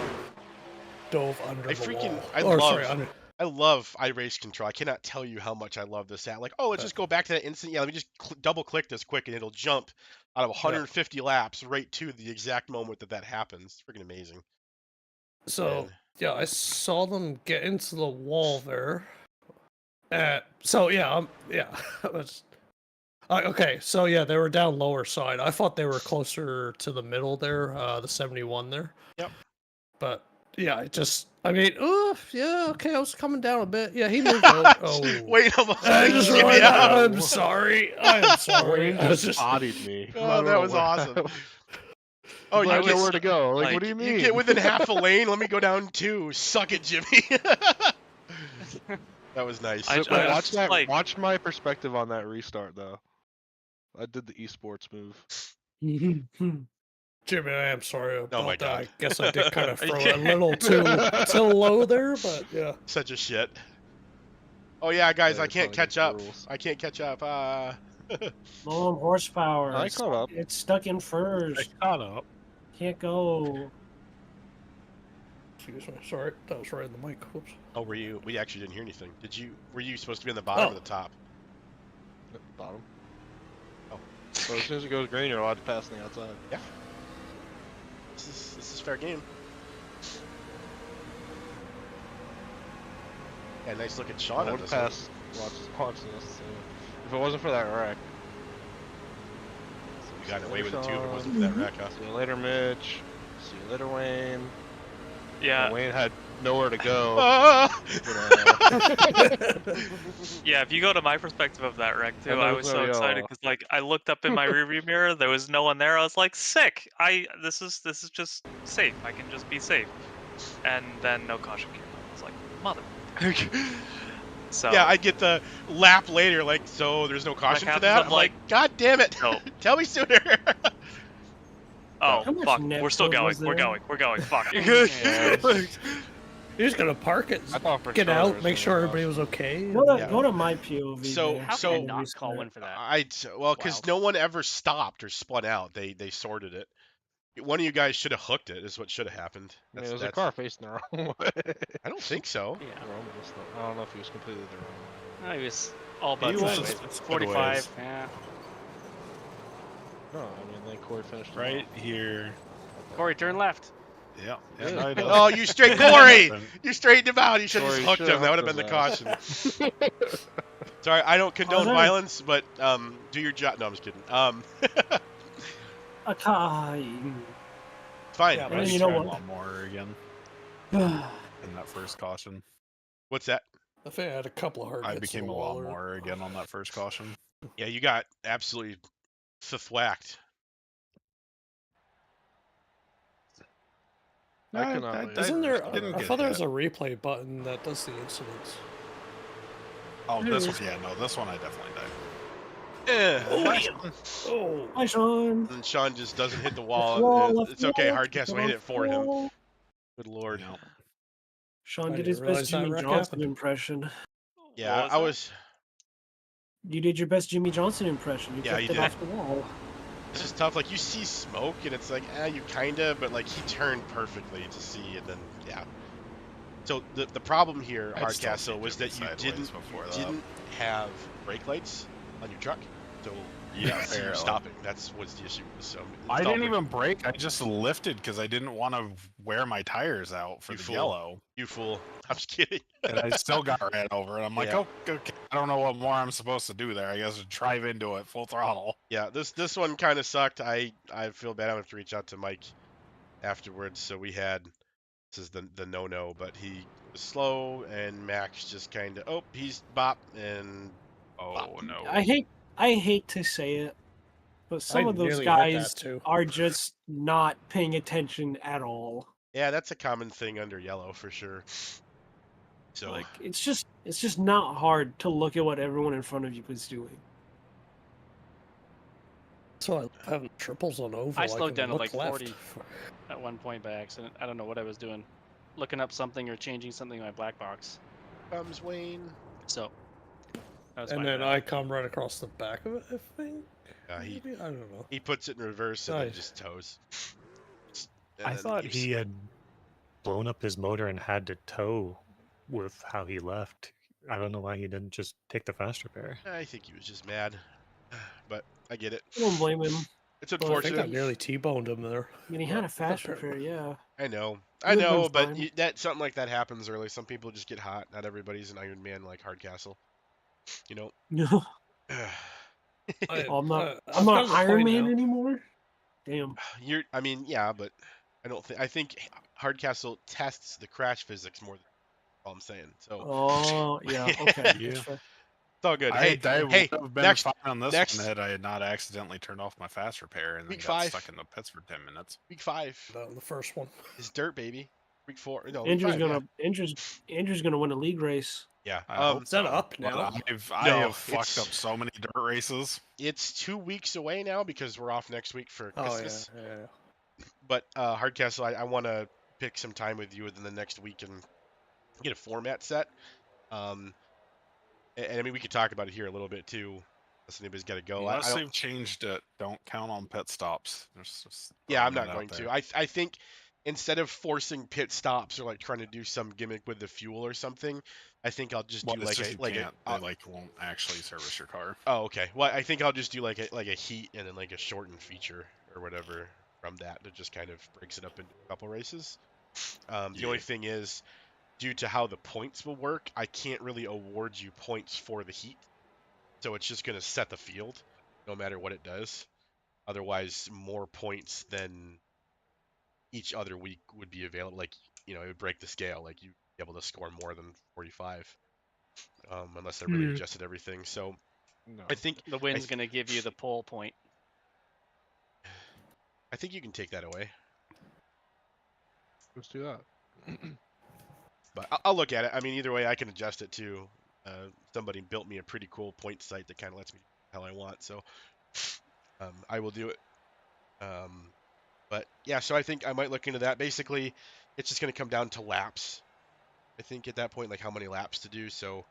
dove under the wall. I love iRace control. I cannot tell you how much I love this app. Like, oh, let's just go back to that instant. Yeah, let me just double click this quick, and it'll jump out of 150 laps right to the exact moment that happens. It's freaking amazing. So Man. yeah, I saw them get into the wall there. Okay, so yeah, they were down lower side. I thought they were closer to the middle there, the 71 there. Yep. But yeah, yeah, okay, I was coming down a bit. Yeah, he moved out. Oh, Wait, almost I just realized I'm Whoa. sorry. I am sorry. Wayne I was just bodied me. Oh, that was awesome. Oh, I you don't know where to go. Like, what do you mean? You get within half a lane. Let me go down 2. Suck it, Jimmy. That was nice. Watch that. Watch my perspective on that restart, though. I did the esports move. Jimmy, I am sorry about my that. God. I guess I did kind of throw it a little too low there, but yeah. Such a shit. Oh yeah, guys, Yeah, I it's can't not catch against the up. rules. I can't catch up. Low on horsepower. I caught up. It's stuck in first. I caught up. Can't go. Excuse me. Sorry, that was right in the mic. Whoops. Oh, were you? We actually didn't hear anything. Were you supposed to be on the bottom or the top? Bottom. Oh. So as soon as it goes green, you're allowed to pass on the outside. Yeah. This is fair game. Yeah, nice look at Sean I on would this pass. Watching this. If it wasn't for that wreck. You got away with it too if it wasn't for that wreck, huh? See you later, Mitch. See you later, Wayne. Yeah. Wayne had nowhere to go. Yeah, if you go to my perspective of that wreck too, And there I was was no so excited yellow. because like I looked up in my rearview mirror, there was no one there. I was like, sick. This is just safe. I can just be safe. And then no caution came out. I was like, mother. So yeah, I get the lap later, like, so there's no caution for that. I'm like, God damn it! No. Tell me sooner. Oh How much fuck, net we're still code going. was We're there? going. We're going. Fuck. You're just gonna park it, I thought for get sure there out, was make no sure caution. everybody was okay. Go to my POV. So there. How can I not call one for that? because no one ever stopped or spun out. They sorted it. One of you guys should have hooked it. Is what should have happened. I mean, it was a car facing the wrong way. I don't think so. Yeah. I don't know if he was completely the wrong way. No, he was all but He was sideways. sideways. 45. Yeah. No, I mean, then Corey finished him Right off. here. Corey, turn left. Yeah. Yeah. No, he doesn't. Oh, you straight Corey! You straightened him out. You should have Corey just hooked shoulda him. That would have hooked been the his caution. Sorry, I don't condone that? violence, but do your job. No, I'm just kidding. Fine. Yeah, And but then I you know tried what? Lawnmower again in that first caution. What's that? I think I had a couple of hard I hits became in a the wall there. lawnmower again on that first caution. Yeah, you got absolutely thwacked. I cannot. Isn't there? didn't I get thought there was hit. a replay button that does the incidents. Oh, this one. Yeah, no, this one I definitely died. Oh, Hi, Sean. And Sean just doesn't hit the Wall, wall. left It's okay. wall, Hardcast will left hit it for him. wall. Good lord. No. Sean I did didn't his realize best that Jimmy wreck Johnson happened. impression. Yeah, What I was was. You did your best Jimmy Johnson impression. You Yeah, kept you it did. off the wall. It's just tough. Like you see smoke, and it's like, you kinda, but like he turned perfectly to see, and then yeah. So the problem here, I'd still Hardcastle, see was Jimmy that you sideways before that. didn't have brake lights on your truck, so Yeah, so you're fair. stopping. That's what's the issue. So I install didn't brake- even brake. I just lifted because I didn't want to wear my tires out for You the fool. yellow. You fool! I'm just kidding. And I still got ran over. And I'm like, Yeah. oh, okay. I don't know what more I'm supposed to do there. I guess drive into it full throttle. Yeah, this one kind of sucked. I feel bad. I'm gonna have to reach out to Mike afterwards. So we had this is the no, but he was slow, and Max just kind of he's bop and Oh no. I hate to say it, but some I of those nearly hit that guys too. are just not paying attention at all. yeah, that's a common thing under yellow for sure. So Like it's just not hard to look at what everyone in front of you is doing. So I love having triples on oval. I slowed can down to look like left. 40 at one point by accident. I don't know what I was doing. Looking up something or changing something in my black box. comes Wayne. So That was And my then bad. I come right across the back of it, I think. He Maybe? I don't know. he puts it in reverse and then Nice. just tows. And I then thought leaves. he had blown up his motor and had to tow with how he left. I don't know why he didn't just take the fast repair. I think he was just mad, but I get it. I don't blame him. It's I think I unfortunate. nearly T-boned him there. I mean, he had a fast repair, yeah. I know, He would've been but fine. that something like that happens early. Some people just get hot. Not everybody's an Iron Man like Hardcastle, you know. No. I'm not I've gotten to the Iron point Man now. anymore. Damn. I mean, yeah, but I think Hardcastle tests the crash physics more than all I'm saying. So. Oh yeah. Okay. Yeah. That's fair. It's all good. I Hey, would have been next, fine on this next one had I not accidentally turned off my fast repair and then Week got 5. stuck in the pits for 10 minutes. Week 5 The first one. is dirt, baby. Week 4, no, week Andrew's 5, gonna yeah. Andrew's gonna win a league race. Yeah. I hope Is that so, up but now? I No, have fucked up so many dirt races. It's 2 weeks away now because we're off next week for Oh Christmas. yeah. But Hardcastle, I want to pick some time with you within the next week and get a format set. And I mean, we could talk about it here a little bit too. Unless anybody's got to go. I Unless don't. they've changed it, don't count on pit stops. Just Yeah, I'm throwing not that out going there. to. I think instead of forcing pit stops or like trying to do some gimmick with the fuel or something, I think I'll just Well, do it's like just a you like can't. a. They won't actually service your car. Oh, okay. Well, I think I'll just do like a heat and then like a shortened feature or whatever from that just kind of breaks it up into a couple races. The only thing is, due to how the points will work, I can't really award you points for the heat. So it's just going to set the field no matter what it does. Otherwise, more points than each other week would be available. Like, it would break the scale. Like, you'd be able to score more than 45 unless I really adjusted everything. So No. I think The win's gonna give you the pole point. I think you can take that away. Let's do that. But I'll look at it. I mean, either way, I can adjust it too. Somebody built me a pretty cool point site that kind of lets me do how I want. So I will do it. But yeah, so I think I might look into that. Basically, it's just going to come down to laps. I think at that point, like how many laps to do. So,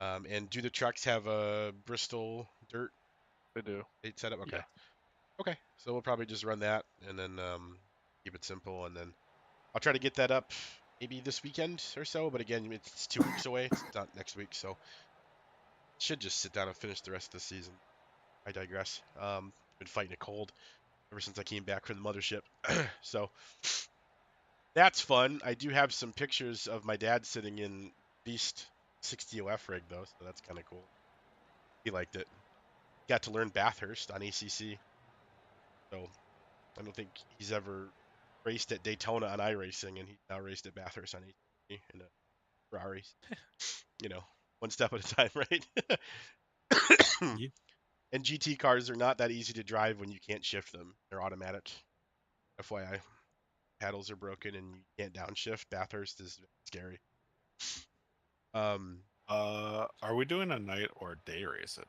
and do the trucks have a Bristol dirt? They do. They set up? Okay. Yeah. Okay. So we'll probably just run that and then keep it simple. And then I'll try to get that up maybe this weekend or so. But again, it's 2 weeks away. It's not next week. So should just sit down and finish the rest of the season. I digress. Been fighting a cold ever since I came back from the mothership. So that's fun. I do have some pictures of my dad sitting in Beast 60OF rig though, so that's kind of cool. He liked it. Got to learn Bathurst on ACC. So I don't think he's ever raced at Daytona on iRacing, and he's now raced at Bathurst on ACC in a Ferrari. One step at a time, right? And GT cars are not that easy to drive when you can't shift them. They're automatic. FYI. Paddles are broken and you can't downshift. Bathurst is scary. Are we doing a night or a day race at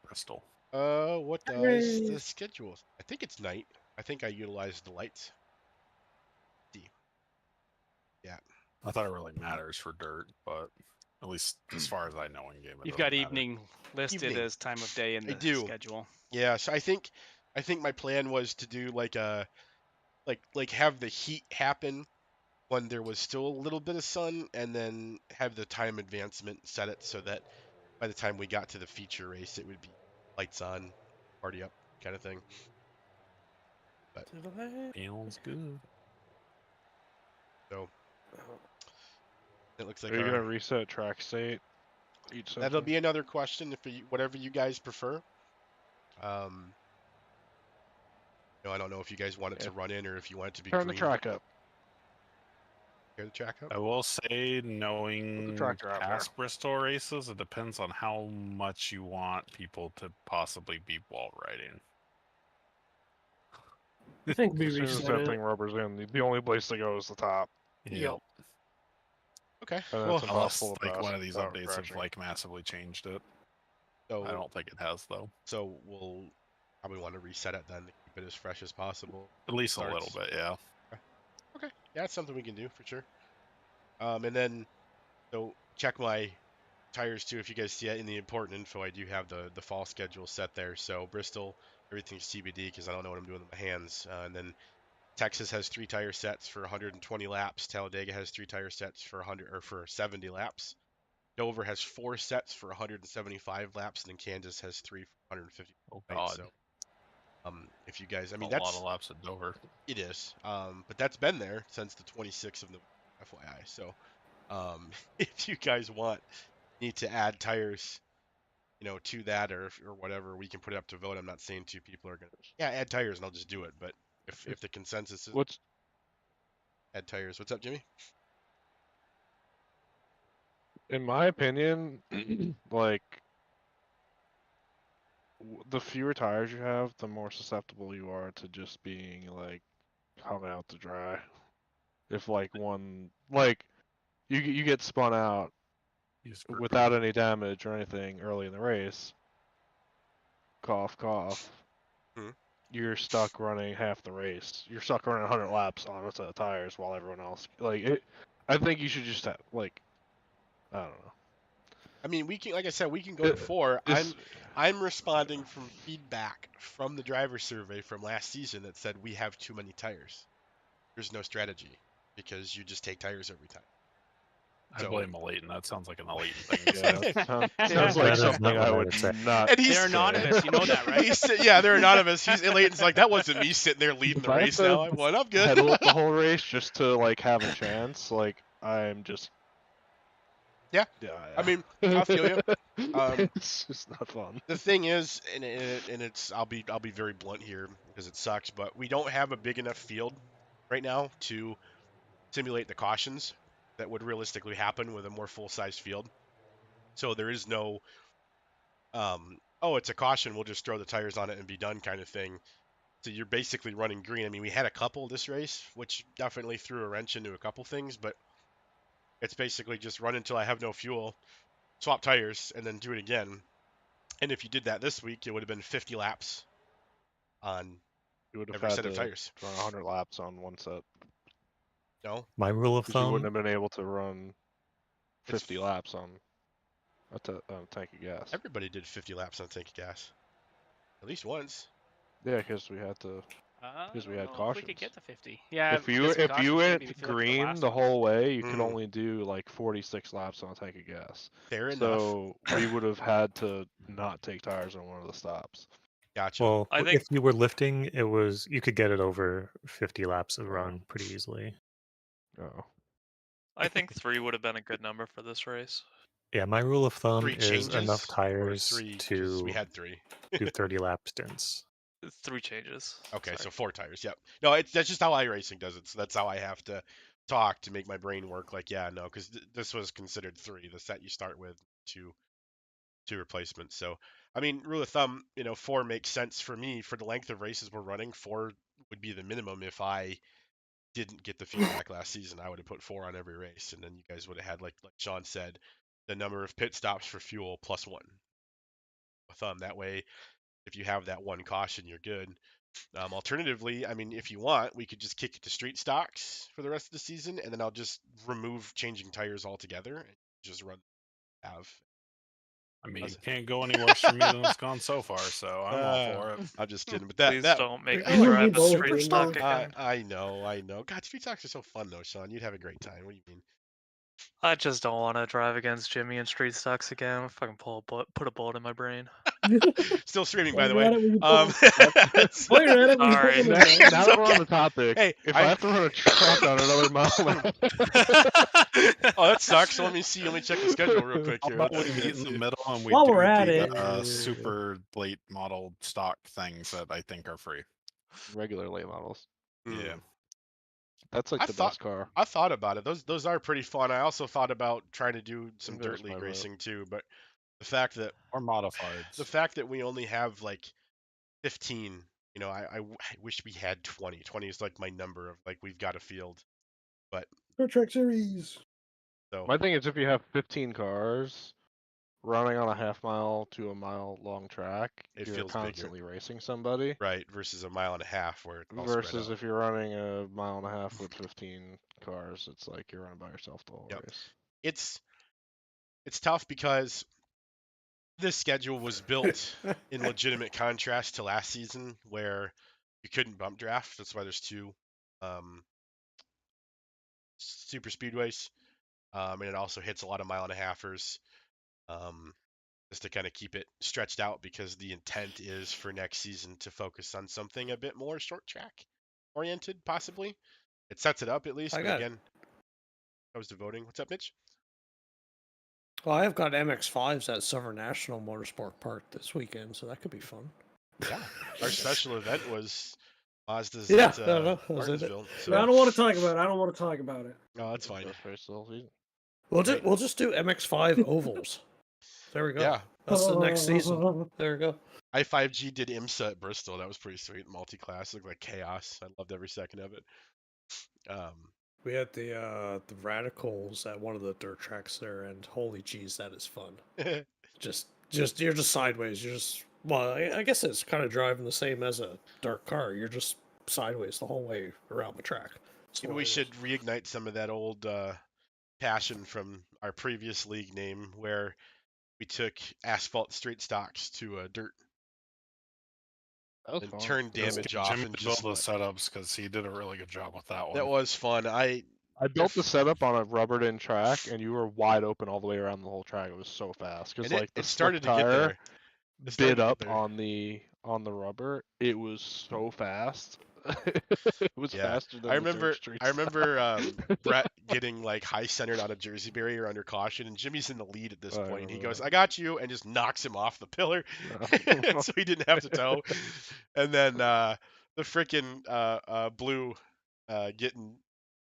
Bristol? What does the schedule? I think it's night. I think I utilized the lights. Yeah. I thought it really matters for dirt, but at least as far as I know in game, You've got evening listed as time of day in the schedule. Yeah, so I think my plan was to do like a like have the heat happen when there was still a little bit of sun, and then have the time advancement set it so that by the time we got to the feature race, it would be lights on, party up kind of thing. But feels good. So it looks like Are you gonna reset track state? That'll be another question whatever you guys prefer. I don't know if you guys want it to run in or if you want it to be Turn green. the track up. Turn the track up. I will say, knowing past Bristol races, it depends on how much you want people to possibly be wall riding. I think we As soon as reset that it. thing rubbers in, the only place to go is the top. Yep. Okay. And Well, that's a unless mouthful of like dust one of these without updates crashing. have like massively changed it. So I don't think it has though. So we'll probably want to reset it then to keep it as fresh as possible. At least a little bit, yeah. Okay. Yeah, that's something we can do for sure. And then so check my tires too. If you guys see it in the important info, I do have the fall schedule set there. So Bristol, everything's TBD because I don't know what I'm doing with my hands. And then Texas has 3 tire sets for 120 laps. Talladega has 3 tire sets for 100 or for 70 laps. Dover has 4 sets for 175 laps, and then Kansas has 3 for 150. Oh Right? God. So, if you guys, I mean, a lot that's of laps at Dover. it is. But that's been there since the 26th of November, FYI. So, if you guys need to add tires, to that or whatever, we can put it up to vote. I'm not saying 2 people are gonna, add tires, and I'll just do it. But if the consensus is What's add tires, what's up, Jimmy? in my opinion, like the fewer tires you have, the more susceptible you are to just being like hung out to dry. If like one like you get spun out without any damage or anything early in the race, cough cough, Hmm. you're stuck running half the race. You're stuck running 100 laps on a set of tires while everyone else like it. I think you should just have like I don't know. I mean, we can, like I said, we can go to 4. I'm responding from feedback from the driver survey from last season that said we have too many tires. There's no strategy because you just take tires every time. I blame Leighton. That sounds like an Leighton thing. Yeah, sounds like something I would not. And he's They're anonymous, you know that, right? Yeah, they're anonymous. And Leighton's like, that wasn't me sitting there leading the If I have race. to Now I won. I'm good. pedal it the whole race just to like have a chance. Like I'm just. Yeah. I mean, I feel you. It's just not fun. The thing is, and it's I'll be very blunt here because it sucks, but we don't have a big enough field right now to simulate the cautions that would realistically happen with a more full-size field. So there is no oh, it's a caution, we'll just throw the tires on it and be done kind of thing. So you're basically running green. I mean, we had a couple this race, which definitely threw a wrench into a couple things, but it's basically just run until I have no fuel, swap tires, and then do it again. And if you did that this week, it would have been 50 laps on You would have every had set of to tires. run 100 laps on one set. No, My rule of Because you wouldn't thumb, have been able to run it's 50 laps on a tank of gas. everybody did 50 laps on a tank of gas, at least once. Yeah, because we had to. I Because we don't had know if we cautions. could get to 50. Yeah, If you because of if you cautions, maybe went we feel like the green last the one. whole way, you could Mm. only do like 46 laps on a tank of gas. Fair enough. So we would have had to not take tires on one of the stops. Gotcha. well, I think if you were lifting, you could get it over 50 laps of run pretty easily. Oh. I think 3 would have been a good number for this race. Yeah, my rule of thumb 3 is changes enough or tires 3 because we to had 3. do 30 lap stints. 3 changes. Okay, Sorry. so 4 tires. Yep. No, that's just how iRacing does it. So that's how I have to talk to make my brain work. Like, yeah, no, because this was considered 3, the set you start with, 2 replacements. So, I mean, rule of thumb, 4 makes sense for me for the length of races we're running. 4 would be the minimum if I didn't get the feedback last season. I would have put 4 on every race, and then you guys would have had, like Sean said, the number of pit stops for fuel plus 1. A thumb. That way, if you have that one caution, you're good. Alternatively, I mean, if you want, we could just kick it to street stocks for the rest of the season, and then I'll just remove changing tires altogether and just run have. I mean, it can't go any worse for me than it's gone so far, so I'm all for it. I'm just kidding, but Please that don't make I me would drive need the both street green stock though. again. I know. God, street stocks are so fun though, Sean. You'd have a great time. What do you mean? I just don't want to drive against Jimmy in street stocks again. I'll fucking put a bullet in my brain. Still streaming, While by the you're way. at it, will you put While you're at it, will you Sorry. put them Now in that we're on the topic, Hey, if I have to run a truck on another mile an hour, Oh, that sucks. So let me see. Let me check the schedule real quick How here. about we Let's meet in the see. middle and we While do we're at the it. super late model stock things that I think are free. regular late models. Yeah. That's like the best car. I thought about it. Those are pretty fun. I also thought about trying to do some That was dirt my league vote. racing too, but the fact that Or modifieds. the fact that we only have like 15, I wish we had 20. 20 is like my number of like we've got a field, but for Trek Series. so My thing is if you have 15 cars running on a half-mile to a mile-long track, It you're feels bigger. constantly racing somebody. right versus a mile and a half where it's all spread Versus out. if you're running a mile and a half with 15 cars, it's like you're running by yourself the whole Yep. race. It's it's tough because this schedule was built in legitimate contrast to last season where you couldn't bump draft. That's why there's two super speedways. And it also hits a lot of mile and a halfers just to kind of keep it stretched out because the intent is for next season to focus on something a bit more short track oriented, possibly. It sets it up at least, but again, I was devoting. What's up, Mitch? Well, I've got MX5s at Summer National Motorsport Park this weekend, so that could be fun. Yeah, our special event was Mazda's Yeah, at no, I was in it. Martinsville. So I don't want to talk about it. I don't want to talk about it. no, that's fine. Best race of the whole season. We'll just do MX5 ovals. There we go. Yeah, That's the next season. There we go. I5G did IMSA at Bristol. That was pretty sweet. Multi-class, looked like chaos. I loved every second of it. We had the radicals at one of the dirt tracks there, and holy jeez, that is fun. just you're just sideways. You're just I guess it's kind of driving the same as a dark car. You're just sideways the whole way around the track. Maybe we should reignite some of that old passion from our previous league name, where we took asphalt straight stocks to dirt and fun. turned damage off Jimmy and built just the setups because he did a really good job with that one. that was fun. I built the setup on a rubbered in track, and you were wide open all the way around the whole track. It was so fast because and like the it started to get tire there. bid up on the rubber. It was so fast. It was faster than the dirt streets. I remember Brett getting like high centered out of Jersey barrier under caution, and Jimmy's in the lead at this point. And he goes, "I got you," and just knocks him off the pillar, so he didn't have to tow. And then the freaking blue getting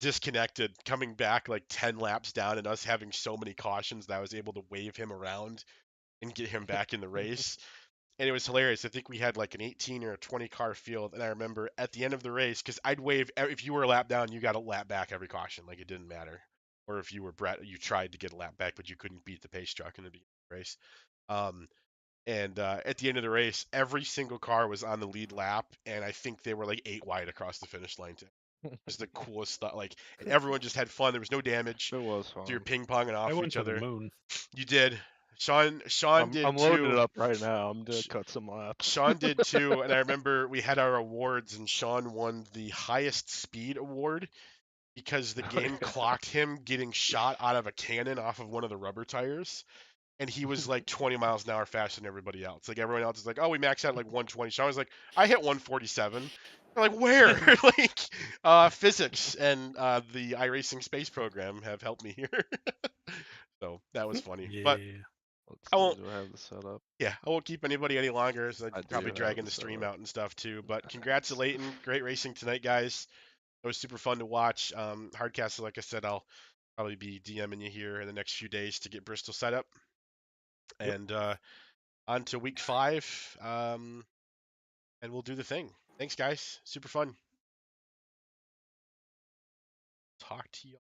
disconnected, coming back like 10 laps down, and us having so many cautions that I was able to wave him around and get him back in the race. And it was hilarious. I think we had like an 18 or a 20 car field, and I remember at the end of the race, because I'd wave if you were a lap down, you got a lap back every caution, like it didn't matter. Or if you were Brett, you tried to get a lap back, but you couldn't beat the pace truck in the beginning of the race. And at the end of the race, every single car was on the lead lap, and I think they were like 8 wide across the finish line. It was the coolest stuff. Like, and everyone just had fun. There was no damage. It was fun. So you're ping ponging off I went each to other. the moon. You did. Sean did I'm too. loading it up right now. I'm gonna cut some laps. Sean did too, and I remember we had our awards, and Sean won the highest speed award because the game clocked him getting shot out of a cannon off of one of the rubber tires, and he was like 20 miles an hour faster than everybody else. Like everyone else is like, "Oh, we maxed out at like 120." Sean was like, "I hit 147." They're like, "Where?" Like, physics and the iRacing space program have helped me here. So that was funny, but. I won't. Do I have the setup? Yeah, I won't keep anybody any longer. So I I'd probably do dragging have the the stream setup. out and stuff too. But congrats to Leighton. Great racing tonight, guys. It was super fun to watch. Hardcastle, like I said, I'll probably be DMing you here in the next few days to get Bristol set up. And on to week 5. And we'll do the thing. Thanks, guys. Super fun. Talk to you.